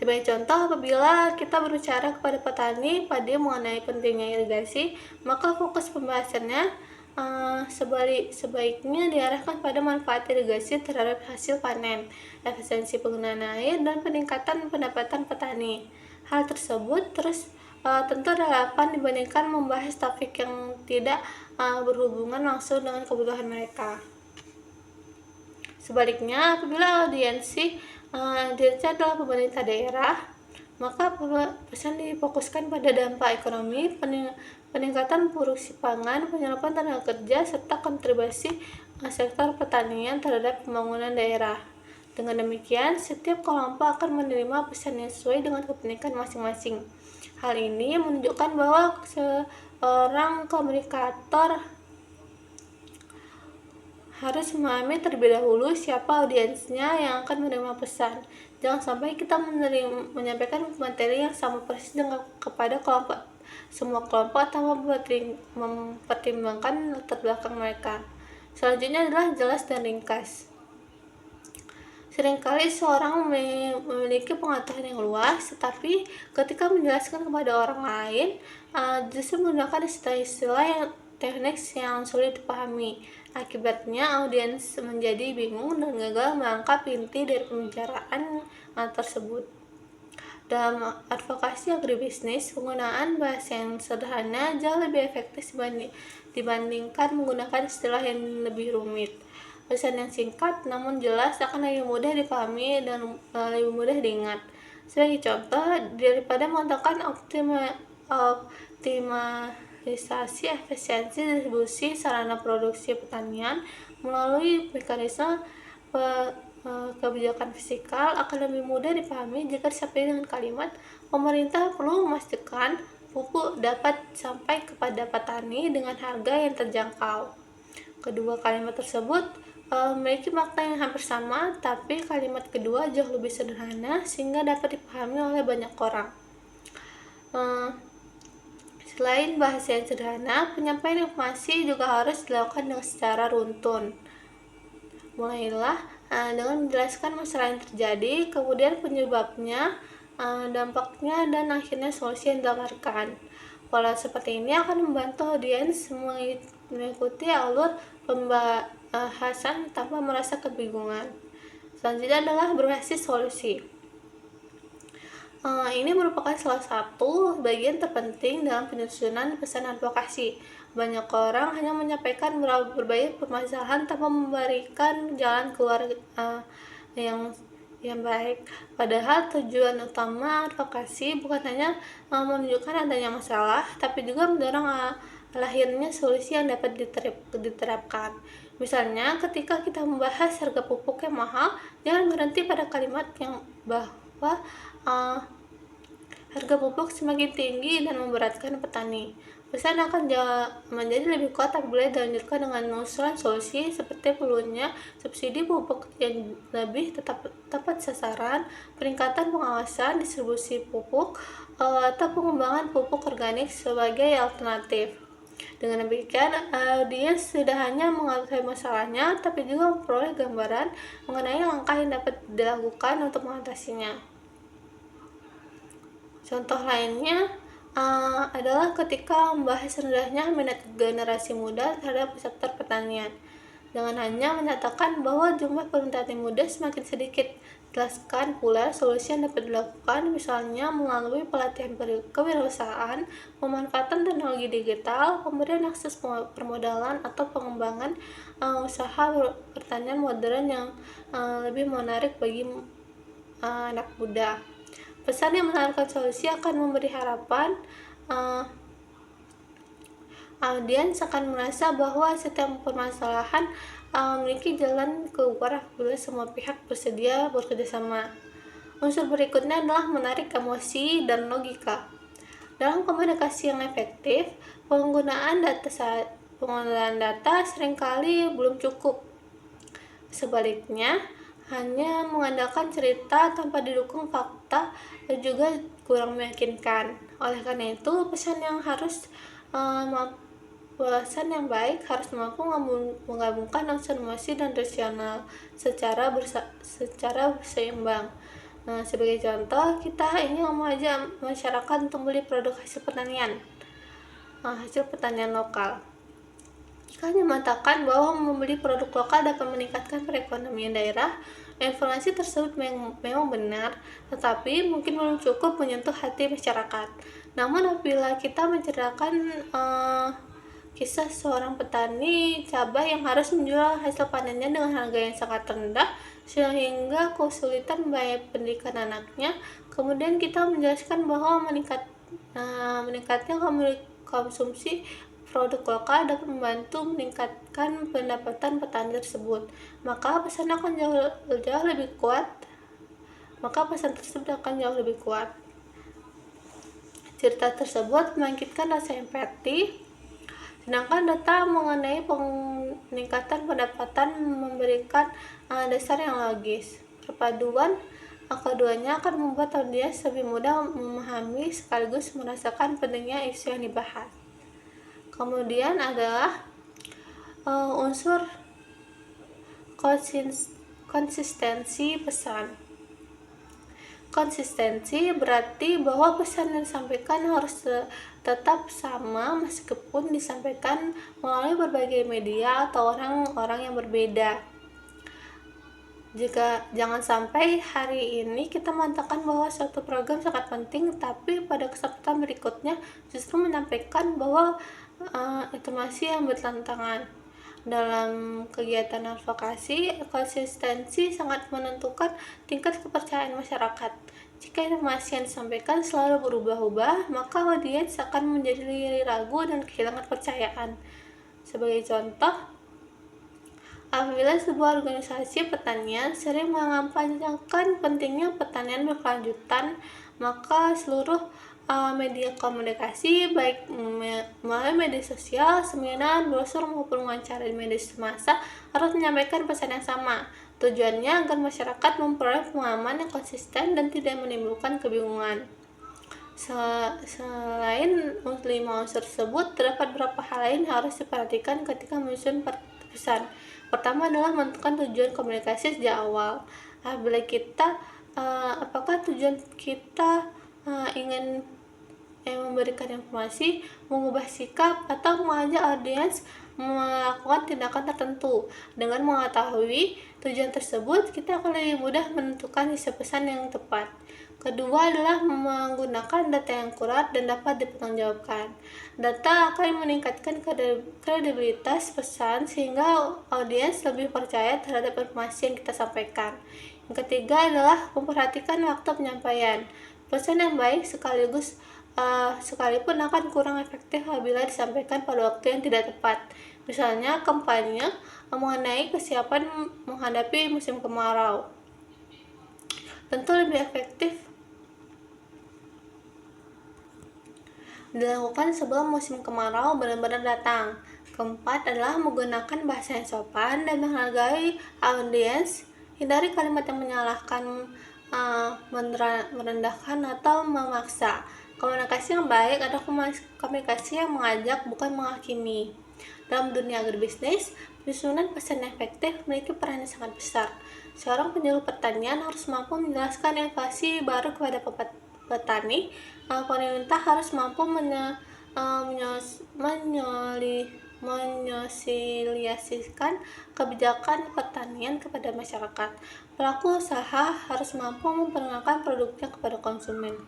[SPEAKER 1] Sebagai contoh, apabila kita berbicara kepada petani padi mengenai pentingnya irigasi, maka fokus pembahasannya sebaiknya diarahkan pada manfaat irigasi terhadap hasil panen, efisiensi penggunaan air, dan peningkatan pendapatan petani. Hal tersebut tentu relevan dibandingkan membahas topik yang tidak berhubungan langsung dengan kebutuhan mereka. Sebaliknya, apabila audiensnya adalah pemerintah daerah, maka pesan difokuskan pada dampak ekonomi, peningkatan produksi pangan, penyerapan tenaga kerja, serta kontribusi sektor pertanian terhadap pembangunan daerah. Dengan demikian, setiap kelompok akan menerima pesan yang sesuai dengan kepentingan masing-masing. Hal ini menunjukkan bahwa seorang komunikator harus memahami terlebih dahulu siapa audiensnya yang akan menerima pesan. Jangan sampai kita menyampaikan materi yang sama persis kepada semua kelompok tanpa mempertimbangkan latar belakang mereka. Selanjutnya adalah jelas dan ringkas. Seringkali seorang memiliki pengetahuan yang luas, tetapi ketika menjelaskan kepada orang lain, justru menggunakan istilah-istilah yang teknik yang sulit dipahami. Akibatnya, audiens menjadi bingung dan gagal menangkap inti dari pembicaraan tersebut. Dalam advokasi agribisnis, penggunaan bahasa yang sederhana jauh lebih efektif dibandingkan menggunakan istilah yang lebih rumit. Pesan yang singkat namun jelas akan lebih mudah dipahami dan lebih mudah diingat. Sebagai contoh, daripada mengatakan optimalisasi efisiensi distribusi sarana produksi pertanian melalui mekanisme kebijakan fiskal, akan lebih mudah dipahami jika disampaikan dengan kalimat pemerintah perlu memastikan pupuk dapat sampai kepada petani dengan harga yang terjangkau. Kedua kalimat tersebut memiliki makna yang hampir sama, tapi kalimat kedua jauh lebih sederhana sehingga dapat dipahami oleh banyak orang. Selain bahasa yang sederhana, penyampaian informasi juga harus dilakukan dengan secara runtun. Mulailah dengan menjelaskan masalah yang terjadi, kemudian penyebabnya, dampaknya, dan akhirnya solusi yang ditawarkan. Pola seperti ini akan membantu audiens mengikuti alur pembahasan tanpa merasa kebingungan. Selanjutnya adalah berbasis solusi. Ini merupakan salah satu bagian terpenting dalam penyusunan pesan advokasi. Banyak orang hanya menyampaikan berbagai permasalahan tanpa memberikan jalan keluar yang baik. Padahal tujuan utama advokasi bukan hanya menunjukkan adanya masalah, tapi juga mendorong lahirnya solusi yang dapat diterapkan. Misalnya, ketika kita membahas harga pupuk yang mahal, jangan berhenti pada kalimat yang bahwa harga pupuk semakin tinggi dan memberatkan petani. Pesan akan menjadi lebih kuat apabila dilanjutkan dengan usulan solusi seperti perlunya subsidi pupuk yang lebih tepat sasaran, peningkatan pengawasan distribusi pupuk, atau pengembangan pupuk organik sebagai alternatif. Dengan demikian, dia tidak hanya mengetahui masalahnya, tapi juga memperoleh gambaran mengenai langkah yang dapat dilakukan untuk mengatasinya. Contoh lainnya adalah ketika membahas rendahnya minat generasi muda terhadap sektor pertanian. Jangan hanya menyatakan bahwa jumlah petani muda semakin sedikit. Jelaskan pula solusi yang dapat dilakukan, misalnya melalui pelatihan kewirausahaan, pemanfaatan teknologi digital, pemberian akses permodalan, atau pengembangan usaha pertanian modern yang lebih menarik bagi anak muda. Pesan yang menawarkan solusi akan memberi harapan. Audiens akan merasa bahwa setiap permasalahan memiliki jalan keluar apabila semua pihak bersedia bekerjasama. Unsur berikutnya adalah menarik emosi dan logika. Dalam komunikasi yang efektif, penggunaan data seringkali belum cukup. Sebaliknya, hanya mengandalkan cerita tanpa didukung fakta juga kurang meyakinkan. Oleh karena itu, pesan yang baik harus mampu menggabungkan unsur emosi dan rasional secara berseimbang. Sebagai contoh, kita ingin mengajak masyarakat untuk membeli produk hasil pertanian lokal. Kami mengatakan bahwa membeli produk lokal dapat meningkatkan perekonomian daerah. Informasi tersebut memang benar, tetapi mungkin belum cukup menyentuh hati masyarakat. Namun apabila kita menceritakan kisah seorang petani cabai yang harus menjual hasil panennya dengan harga yang sangat rendah sehingga kesulitan membayar pendidikan anaknya, kemudian kita menjelaskan bahwa meningkatnya konsumsi produk lokal dapat membantu meningkatkan pendapatan petani tersebut, maka pesan tersebut akan jauh lebih kuat. Cerita tersebut membangkitkan rasa empati, sedangkan data mengenai peningkatan pendapatan memberikan dasar yang logis. Keduanya akan membuat audiens lebih mudah memahami sekaligus merasakan pentingnya isu yang dibahas. Kemudian adalah unsur konsistensi pesan. Konsistensi berarti bahwa pesan yang disampaikan harus tetap sama meskipun disampaikan melalui berbagai media atau orang-orang yang berbeda. Jangan sampai hari ini kita mengatakan bahwa suatu program sangat penting, tapi pada kesempatan berikutnya justru menyampaikan bahwa informasi yang bertentangan. Dalam kegiatan advokasi, konsistensi sangat menentukan tingkat kepercayaan masyarakat. Jika informasi yang disampaikan selalu berubah-ubah, maka audiens akan menjadi ragu dan kehilangan kepercayaan. Sebagai contoh, apabila sebuah organisasi pertanian sering mengampanyakan pentingnya pertanian berkelanjutan, maka seluruh media komunikasi, baik melalui media sosial, seminar, brosur maupun wawancara di media massa, harus menyampaikan pesan yang sama. Tujuannya agar masyarakat memperoleh pemahaman yang konsisten dan tidak menimbulkan kebingungan. Selain 5 unsur tersebut, terdapat beberapa hal lain yang harus diperhatikan ketika menyusun pesan. Pertama adalah menentukan tujuan komunikasi sejak awal. Apakah tujuan kita ingin memberikan informasi, mengubah sikap, atau mengajak audiens melakukan tindakan tertentu. Dengan mengetahui tujuan tersebut, kita akan lebih mudah menentukan isi pesan yang tepat. Kedua adalah menggunakan data yang akurat dan dapat dipertanggungjawabkan. Data akan meningkatkan kredibilitas pesan sehingga audiens lebih percaya terhadap informasi yang kita sampaikan. Yang ketiga adalah memperhatikan waktu penyampaian. Pesan yang baik sekalipun akan kurang efektif apabila disampaikan pada waktu yang tidak tepat. Misalnya kampanye mengenai kesiapan menghadapi musim kemarau. Tentu lebih efektif dilakukan sebelum musim kemarau benar-benar datang. Keempat adalah menggunakan bahasa yang sopan dan menghargai audiens. Hindari kalimat yang menyalahkan, merendahkan, atau memaksa. Komunikasi yang baik adalah komunikasi yang mengajak, bukan menghakimi. Dalam dunia agribisnis, penyusunan pesan yang efektif memiliki peran yang sangat besar. Seorang penyuluh pertanian harus mampu menjelaskan inovasi baru kepada petani. Pemerintah harus mampu menyosialisasikan kebijakan pertanian kepada masyarakat. Pelaku usaha harus mampu memperkenalkan produknya kepada konsumen.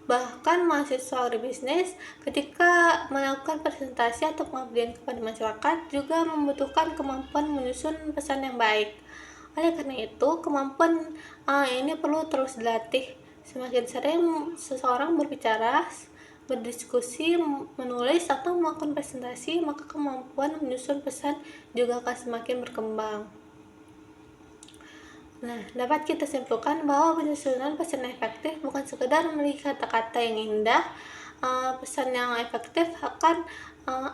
[SPEAKER 1] Bahkan mahasiswa agribisnis ketika melakukan presentasi atau pengabdian kepada masyarakat juga membutuhkan kemampuan menyusun pesan yang baik. Oleh karena itu, kemampuan ini perlu terus dilatih. Semakin sering seseorang berbicara, berdiskusi, menulis, atau melakukan presentasi, maka kemampuan menyusun pesan juga akan semakin berkembang. Nah, dapat kita simpulkan bahwa penyusunan pesan yang efektif bukan sekedar memiliki kata-kata yang indah. Pesan yang efektif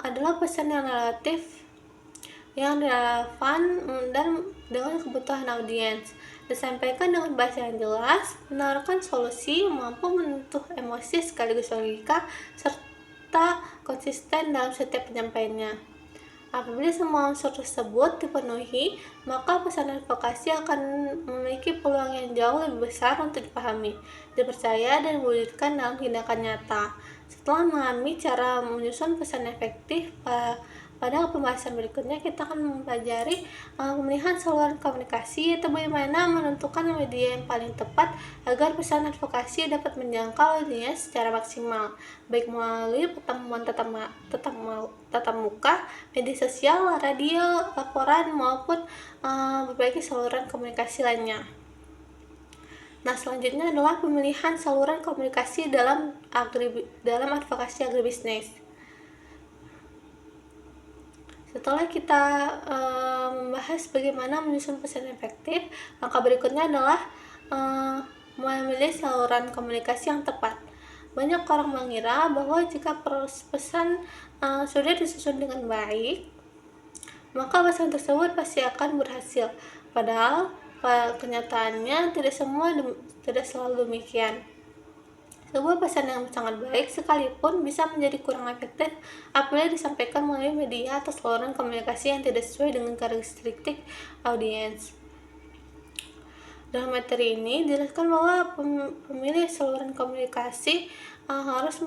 [SPEAKER 1] adalah pesan yang relatif, yang relevan dan dengan kebutuhan audiens, disampaikan dengan bahasa yang jelas, menawarkan solusi, mampu menyentuh emosi sekaligus logika, serta konsisten dalam setiap penyampaiannya. Apabila semua unsur tersebut dipenuhi, maka pesan advokasi akan memiliki peluang yang jauh lebih besar untuk dipahami, dipercaya, dan diwujudkan dalam tindakan nyata. Setelah memahami cara menyusun pesan efektif, Pada pembahasan berikutnya kita akan mempelajari pemilihan saluran komunikasi atau bagaimana menentukan media yang paling tepat agar pesan advokasi dapat menjangkau audiens secara maksimal, baik melalui pertemuan tatap muka, media sosial, radio, laporan maupun berbagai saluran komunikasi lainnya. Nah, selanjutnya adalah pemilihan saluran komunikasi dalam advokasi agribisnis. Setelah kita membahas bagaimana menyusun pesan efektif, langkah berikutnya adalah memilih saluran komunikasi yang tepat. Banyak orang mengira bahwa jika pesan sudah disusun dengan baik, maka pesan tersebut pasti akan berhasil. Padahal kenyataannya tidak selalu demikian. Sebuah pesan yang sangat baik sekalipun bisa menjadi kurang efektif apabila disampaikan melalui media atau saluran komunikasi yang tidak sesuai dengan karakteristik audiens. Dalam materi ini dijelaskan bahwa pemilih saluran komunikasi harus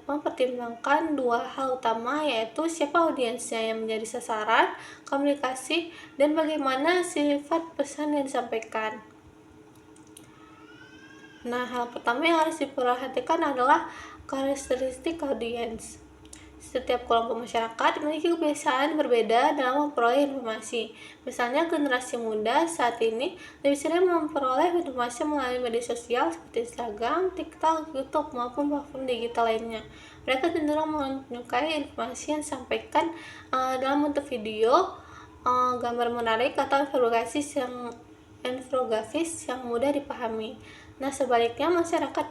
[SPEAKER 1] mempertimbangkan dua hal utama, yaitu siapa audiensnya yang menjadi sasaran komunikasi dan bagaimana sifat pesan yang disampaikan. Nah, hal pertama yang harus diperhatikan adalah karakteristik audiens. Setiap kelompok masyarakat memiliki kebiasaan berbeda dalam memperoleh informasi. Misalnya, generasi muda saat ini lebih sering memperoleh informasi melalui media sosial seperti Instagram, TikTok, YouTube, maupun platform digital lainnya. Mereka cenderung menyukai informasi yang disampaikan dalam bentuk video, gambar menarik, atau infografis yang mudah dipahami. Nah, sebaliknya masyarakat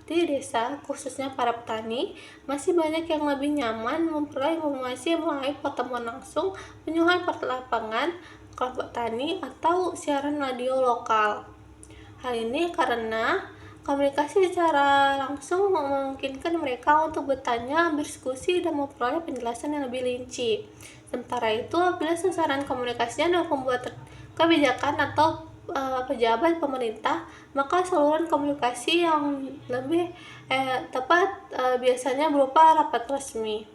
[SPEAKER 1] di desa, khususnya para petani, masih banyak yang lebih nyaman memperoleh informasi melalui pertemuan langsung, kunjungan lapangan, kelompok tani, atau siaran radio lokal. Hal ini karena komunikasi secara langsung memungkinkan mereka untuk bertanya, berdiskusi, dan memperoleh penjelasan yang lebih rinci. Sementara itu, apabila sasaran komunikasinya adalah pembuat kebijakan atau pejabat pemerintah, maka saluran komunikasi yang lebih tepat biasanya berupa rapat resmi,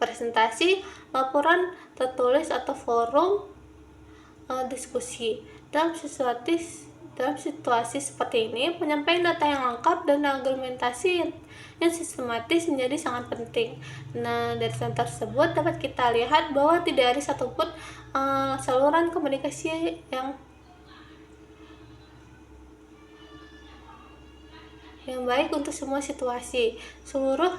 [SPEAKER 1] presentasi, laporan tertulis, atau forum diskusi. Dalam situasi seperti ini, penyampaian data yang lengkap dan argumentasi yang sistematis menjadi sangat penting. Nah, dari contoh tersebut dapat kita lihat bahwa tidak ada satupun saluran komunikasi yang baik untuk semua situasi. Seluruh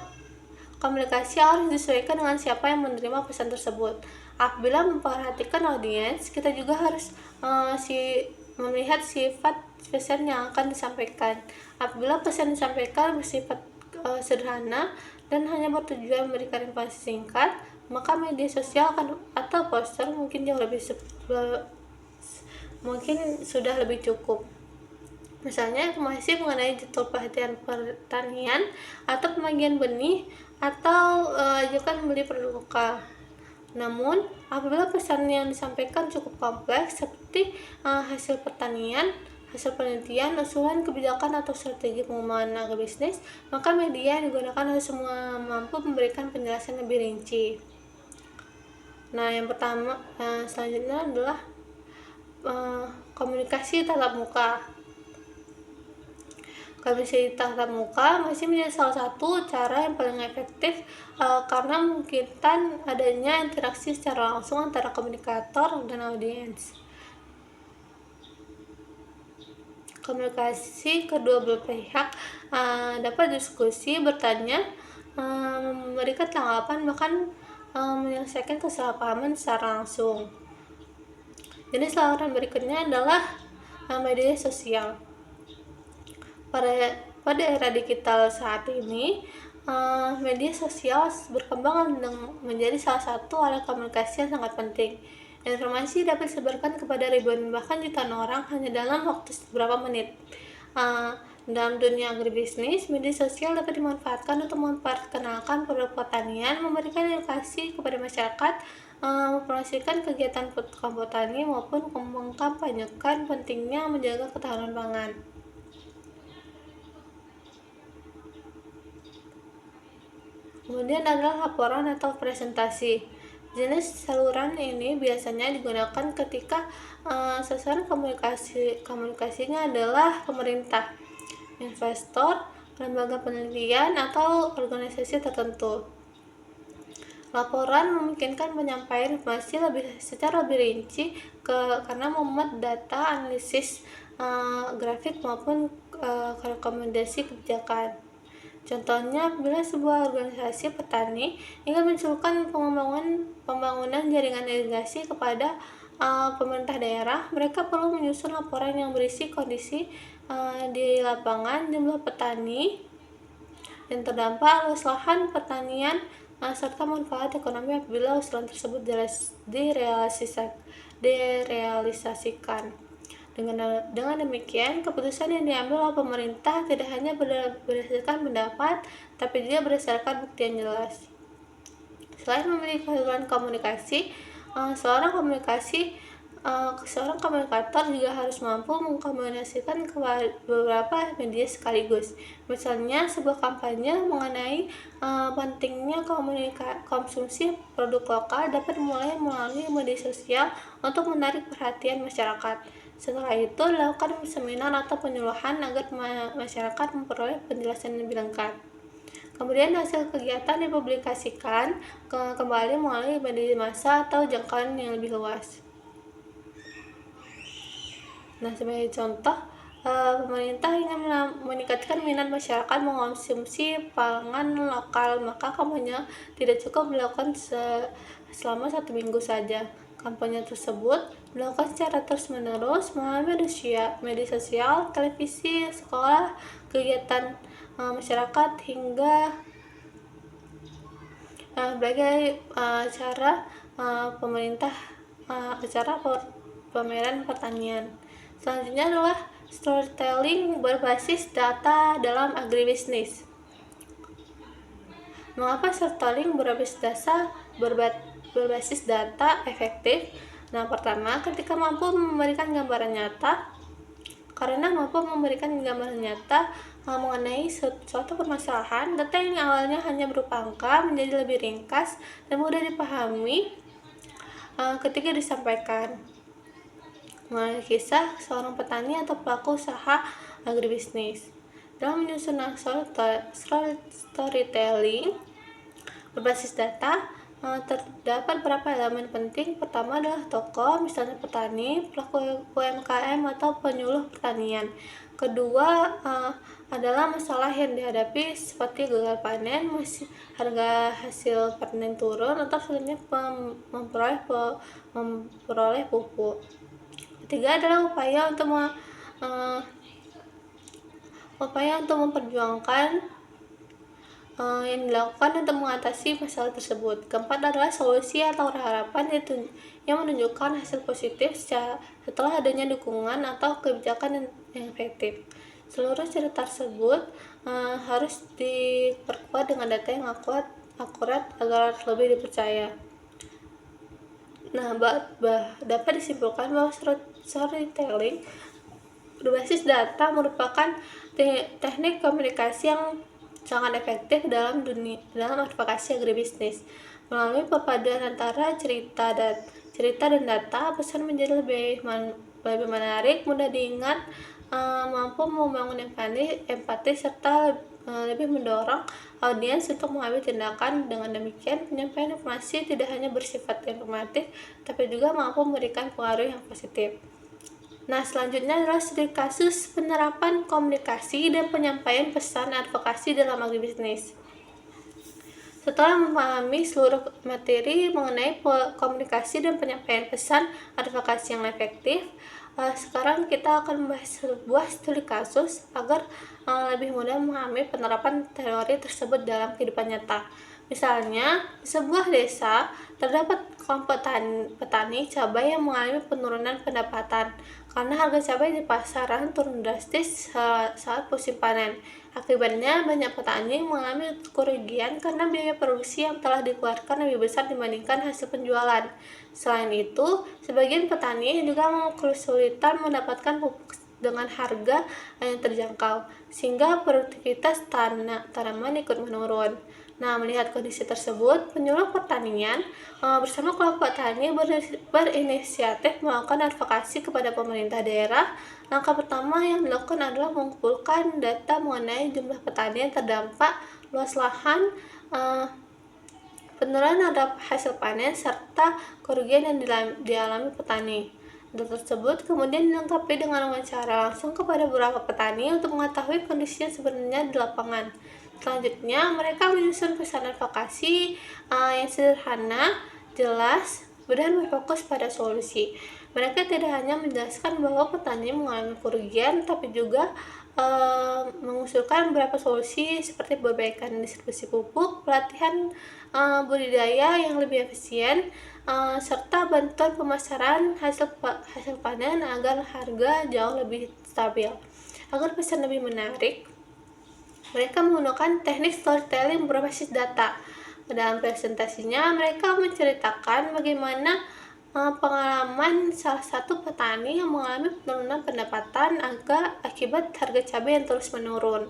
[SPEAKER 1] komunikasi harus disesuaikan dengan siapa yang menerima pesan tersebut. Apabila memperhatikan audiens, kita juga harus melihat sifat pesan yang akan disampaikan. Apabila pesan disampaikan bersifat sederhana dan hanya bertujuan memberikan informasi singkat, maka media sosial atau poster mungkin sudah lebih cukup. Misalnya informasi mengenai jadwal pertanian atau pembagian benih atau ajukan membeli produk lokal. Namun, apabila pesan yang disampaikan cukup kompleks seperti hasil pertanian, hasil penelitian, usulan kebijakan, atau strategi pengembangan agribisnis, maka media yang digunakan harus semua mampu memberikan penjelasan lebih rinci. Nah, yang pertama selanjutnya adalah komunikasi tatap muka. Komunikasi tatap muka masih menjadi salah satu cara yang paling efektif karena memungkinkan adanya interaksi secara langsung antara komunikator dan audiens. Komunikasi kedua belah pihak dapat diskusi, bertanya, memberikan tanggapan, bahkan menyelesaikan kesalahpahaman secara langsung. Jadi saluran berikutnya adalah media sosial. Pada era digital saat ini, media sosial berkembang dan menjadi salah satu alat komunikasi yang sangat penting. Informasi dapat disebarkan kepada ribuan bahkan jutaan orang hanya dalam waktu beberapa menit. Dalam dunia agribisnis, media sosial dapat dimanfaatkan untuk memperkenalkan produk pertanian, memberikan edukasi kepada masyarakat, mempromosikan kegiatan kelompok tani, maupun mengkampanyekan pentingnya menjaga ketahanan pangan. Kemudian adalah laporan atau presentasi. Jenis saluran ini biasanya digunakan ketika sasaran komunikasinya adalah pemerintah, investor, lembaga penelitian, atau organisasi tertentu. Laporan memungkinkan penyampaian informasi secara lebih rinci karena memuat data, analisis grafik maupun rekomendasi kebijakan. Contohnya, bila sebuah organisasi petani ingin mengusulkan pembangunan jaringan irigasi kepada pemerintah daerah, mereka perlu menyusun laporan yang berisi kondisi di lapangan, jumlah petani yang terdampak, luas lahan pertanian, serta manfaat ekonomi apabila usulan tersebut direalisasikan. Dengan demikian, keputusan yang diambil oleh pemerintah tidak hanya berdasarkan pendapat, tapi juga berdasarkan bukti yang jelas. Selain memiliki keahlian komunikasi, seorang komunikator juga harus mampu mengkomunikasikan ke beberapa media sekaligus. Misalnya, sebuah kampanye mengenai pentingnya konsumsi produk lokal dapat dimulai melalui media sosial untuk menarik perhatian masyarakat. Setelah itu, lakukan seminar atau penyuluhan agar masyarakat memperoleh penjelasan yang lebih lengkap. Kemudian hasil kegiatan dipublikasikan kembali melalui media massa atau jangkauan yang lebih luas. Nah, sebagai contoh, pemerintah ingin meningkatkan minat masyarakat mengonsumsi pangan lokal, maka kampanye tidak cukup dilakukan selama 1 minggu saja. Kampanye tersebut dilakukan secara terus-menerus melalui media sosial, televisi, sekolah, kegiatan masyarakat, hingga berbagai acara pemerintah, acara pameran pertanian. Selanjutnya adalah storytelling berbasis data dalam agribisnis. Mengapa storytelling berbasis data efektif? Nah, pertama, ketika mampu memberikan gambaran nyata, mengenai suatu permasalahan, data yang awalnya hanya berupa angka menjadi lebih ringkas dan mudah dipahami ketika disampaikan. Mengenai kisah seorang petani atau pelaku usaha agribisnis. Dalam menyusun storytelling berbasis data, terdapat beberapa elemen penting. Pertama adalah tokoh, misalnya petani, pelaku UMKM, atau penyuluh pertanian. Kedua adalah masalah yang dihadapi seperti gagal panen, harga hasil panen turun, atau sulitnya memperoleh pupuk. Ketiga adalah upaya untuk memperjuangkan yang dilakukan untuk mengatasi masalah tersebut. Keempat adalah solusi atau harapan yang menunjukkan hasil positif setelah adanya dukungan atau kebijakan yang efektif. Seluruh cerita tersebut harus diperkuat dengan data yang akurat agar lebih dipercaya. Nah, dapat disimpulkan bahwa storytelling berbasis data merupakan teknik komunikasi yang sangat efektif dalam advokasi agribisnis. Melalui perpaduan antara cerita dan data, pesan menjadi lebih menarik, mudah diingat, mampu membangun empati serta lebih mendorong audiens untuk mengambil tindakan. Dengan demikian, penyampaian informasi tidak hanya bersifat informatif, tapi juga mampu memberikan pengaruh yang positif. Nah, selanjutnya adalah studi kasus penerapan komunikasi dan penyampaian pesan advokasi dalam agribisnis. Setelah memahami seluruh materi mengenai komunikasi dan penyampaian pesan advokasi yang efektif, sekarang kita akan membahas sebuah studi kasus agar lebih mudah memahami penerapan teori tersebut dalam kehidupan nyata. Misalnya, di sebuah desa terdapat kelompok petani cabai yang mengalami penurunan pendapatan karena harga cabai di pasaran turun drastis saat musim panen. Akibatnya, banyak petani mengalami kerugian karena biaya produksi yang telah dikeluarkan lebih besar dibandingkan hasil penjualan. Selain itu, sebagian petani juga kesulitan mendapatkan pupuk dengan harga yang terjangkau, sehingga produktivitas tanaman ikut menurun. Nah, melihat kondisi tersebut, penyuluh pertanian bersama kelompok tani berinisiatif melakukan advokasi kepada pemerintah daerah. Langkah pertama yang dilakukan adalah mengumpulkan data mengenai jumlah petani yang terdampak, luas lahan, eh, penurunan hasil panen, serta kerugian yang dialami petani. Data tersebut kemudian dilengkapi dengan wawancara langsung kepada beberapa petani untuk mengetahui kondisi yang sebenarnya di lapangan. Selanjutnya, mereka menyusun pesan advokasi yang sederhana, jelas, dan berfokus pada solusi. Mereka tidak hanya menjelaskan bahwa petani mengalami kerugian, tapi juga mengusulkan beberapa solusi seperti perbaikan distribusi pupuk, pelatihan budidaya yang lebih efisien, serta bantuan pemasaran hasil panen agar harga jauh lebih stabil. Agar pesan lebih menarik, mereka menggunakan teknik storytelling berbasis data. Dalam presentasinya, mereka menceritakan bagaimana pengalaman salah satu petani yang mengalami penurunan pendapatan akibat harga cabai yang terus menurun.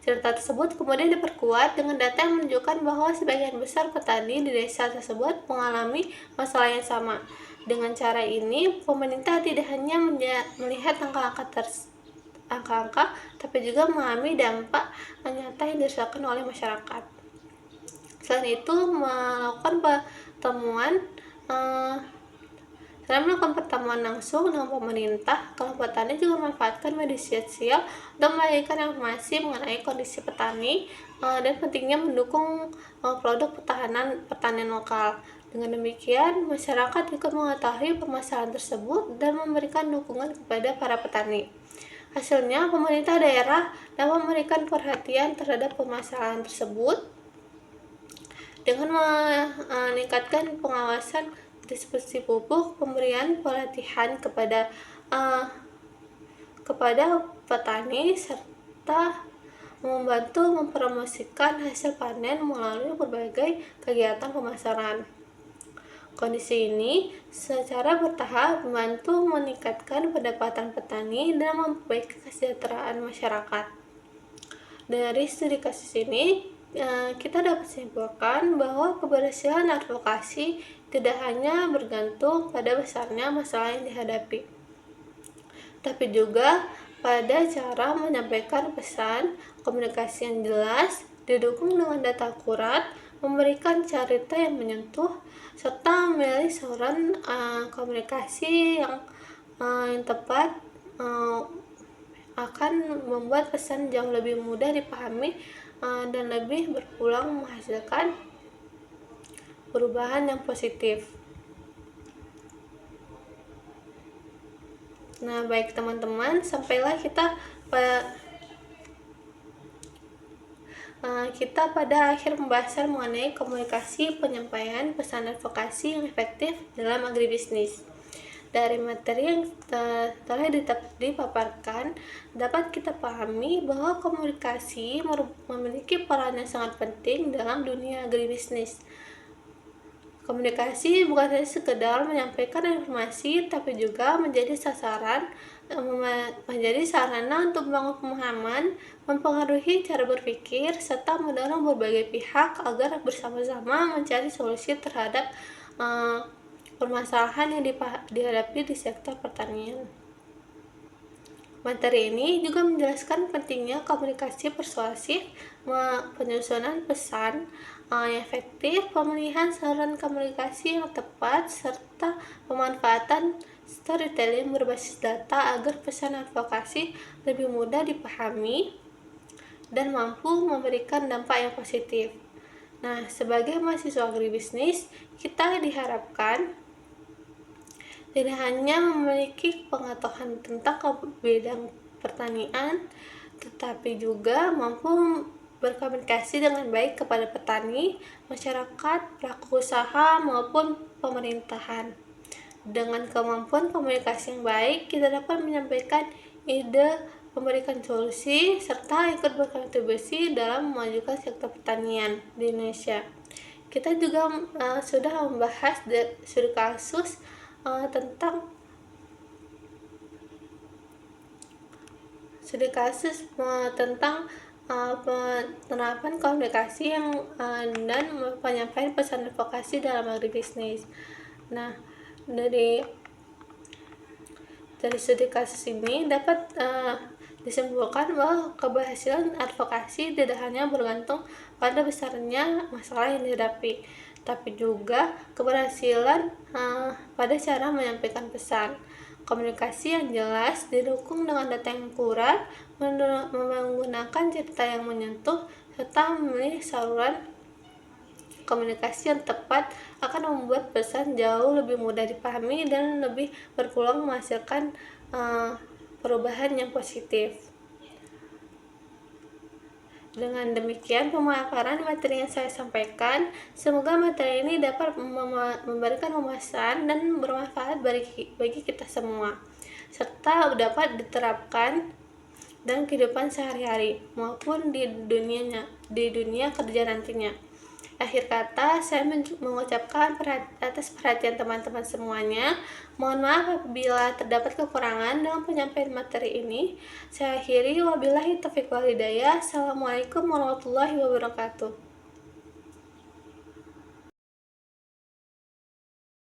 [SPEAKER 1] Cerita tersebut kemudian diperkuat dengan data yang menunjukkan bahwa sebagian besar petani di desa tersebut mengalami masalah yang sama. Dengan cara ini, pemerintah tidak hanya melihat angka-angka, tapi juga mengalami dampak nyata yang dirasakan oleh masyarakat. Selain itu, melakukan pertemuan langsung dengan pemerintah, kelompok tani juga memanfaatkan media sosial untuk membagikan informasi mengenai kondisi petani dan pentingnya mendukung produk pertanian lokal. Dengan demikian, masyarakat juga mengetahui permasalahan tersebut dan memberikan dukungan kepada para petani. Hasilnya, pemerintah daerah dapat memberikan perhatian terhadap permasalahan tersebut dengan meningkatkan pengawasan distribusi pupuk, pemberian pelatihan kepada petani, serta membantu mempromosikan hasil panen melalui berbagai kegiatan pemasaran. Kondisi ini secara bertahap membantu meningkatkan pendapatan petani dan memperbaiki kesejahteraan masyarakat. Dari studi kasus ini, kita dapat simpulkan bahwa keberhasilan advokasi tidak hanya bergantung pada besarnya masalah yang dihadapi, tapi juga pada cara menyampaikan pesan, komunikasi yang jelas, didukung dengan data akurat, memberikan cerita yang menyentuh, serta memilih saluran komunikasi yang tepat akan membuat pesan jauh lebih mudah dipahami dan lebih berpulang menghasilkan perubahan yang positif. Nah, baik teman-teman, sampailah kita pada akhir pembahasan mengenai komunikasi penyampaian pesan advokasi yang efektif dalam agribisnis. Dari materi yang telah dipaparkan, dapat kita pahami bahwa komunikasi memiliki peran yang sangat penting dalam dunia agribisnis. Komunikasi bukan hanya sekedar menyampaikan informasi, tapi juga menjadi sarana untuk membangun pemahaman, mempengaruhi cara berpikir, serta mendorong berbagai pihak agar bersama-sama mencari solusi terhadap permasalahan yang dihadapi di sektor pertanian. Materi ini juga menjelaskan pentingnya komunikasi persuasif, penyusunan pesan yang efektif, pemilihan saluran komunikasi yang tepat, serta pemanfaatan storytelling berbasis data agar pesan advokasi lebih mudah dipahami dan mampu memberikan dampak yang positif. Nah, sebagai mahasiswa agribisnis, kita diharapkan tidak hanya memiliki pengetahuan tentang bidang pertanian, tetapi juga mampu berkomunikasi dengan baik kepada petani, masyarakat, pelaku usaha, maupun pemerintahan. Dengan kemampuan komunikasi yang baik, kita dapat menyampaikan ide, memberikan solusi, serta ikut berkontribusi dalam memajukan sektor pertanian di Indonesia. Kita juga sudah membahas studi kasus tentang penerapan komunikasi dan penyampaian pesan advokasi dalam agribisnis. Nah, dari studi kasus ini dapat disimpulkan bahwa keberhasilan advokasi tidak hanya bergantung pada besarnya masalah yang dihadapi, tapi juga keberhasilan pada cara menyampaikan pesan. Komunikasi yang jelas didukung dengan data yang akurat, menggunakan cerita yang menyentuh, serta memilih saluran komunikasi yang tepat akan membuat pesan jauh lebih mudah dipahami dan lebih berpeluang menghasilkan perubahan yang positif. Dengan demikian, pemaparan materi yang saya sampaikan, semoga materi ini dapat memberikan wawasan dan bermanfaat bagi kita semua, serta dapat diterapkan dalam kehidupan sehari-hari maupun di dunia kerja nantinya. Akhir kata, saya mengucapkan atas perhatian teman-teman semuanya. Mohon maaf apabila terdapat kekurangan dalam penyampaian materi ini. Saya akhiri, wabillahi taufiq wal hidayah. Assalamualaikum warahmatullahi wabarakatuh.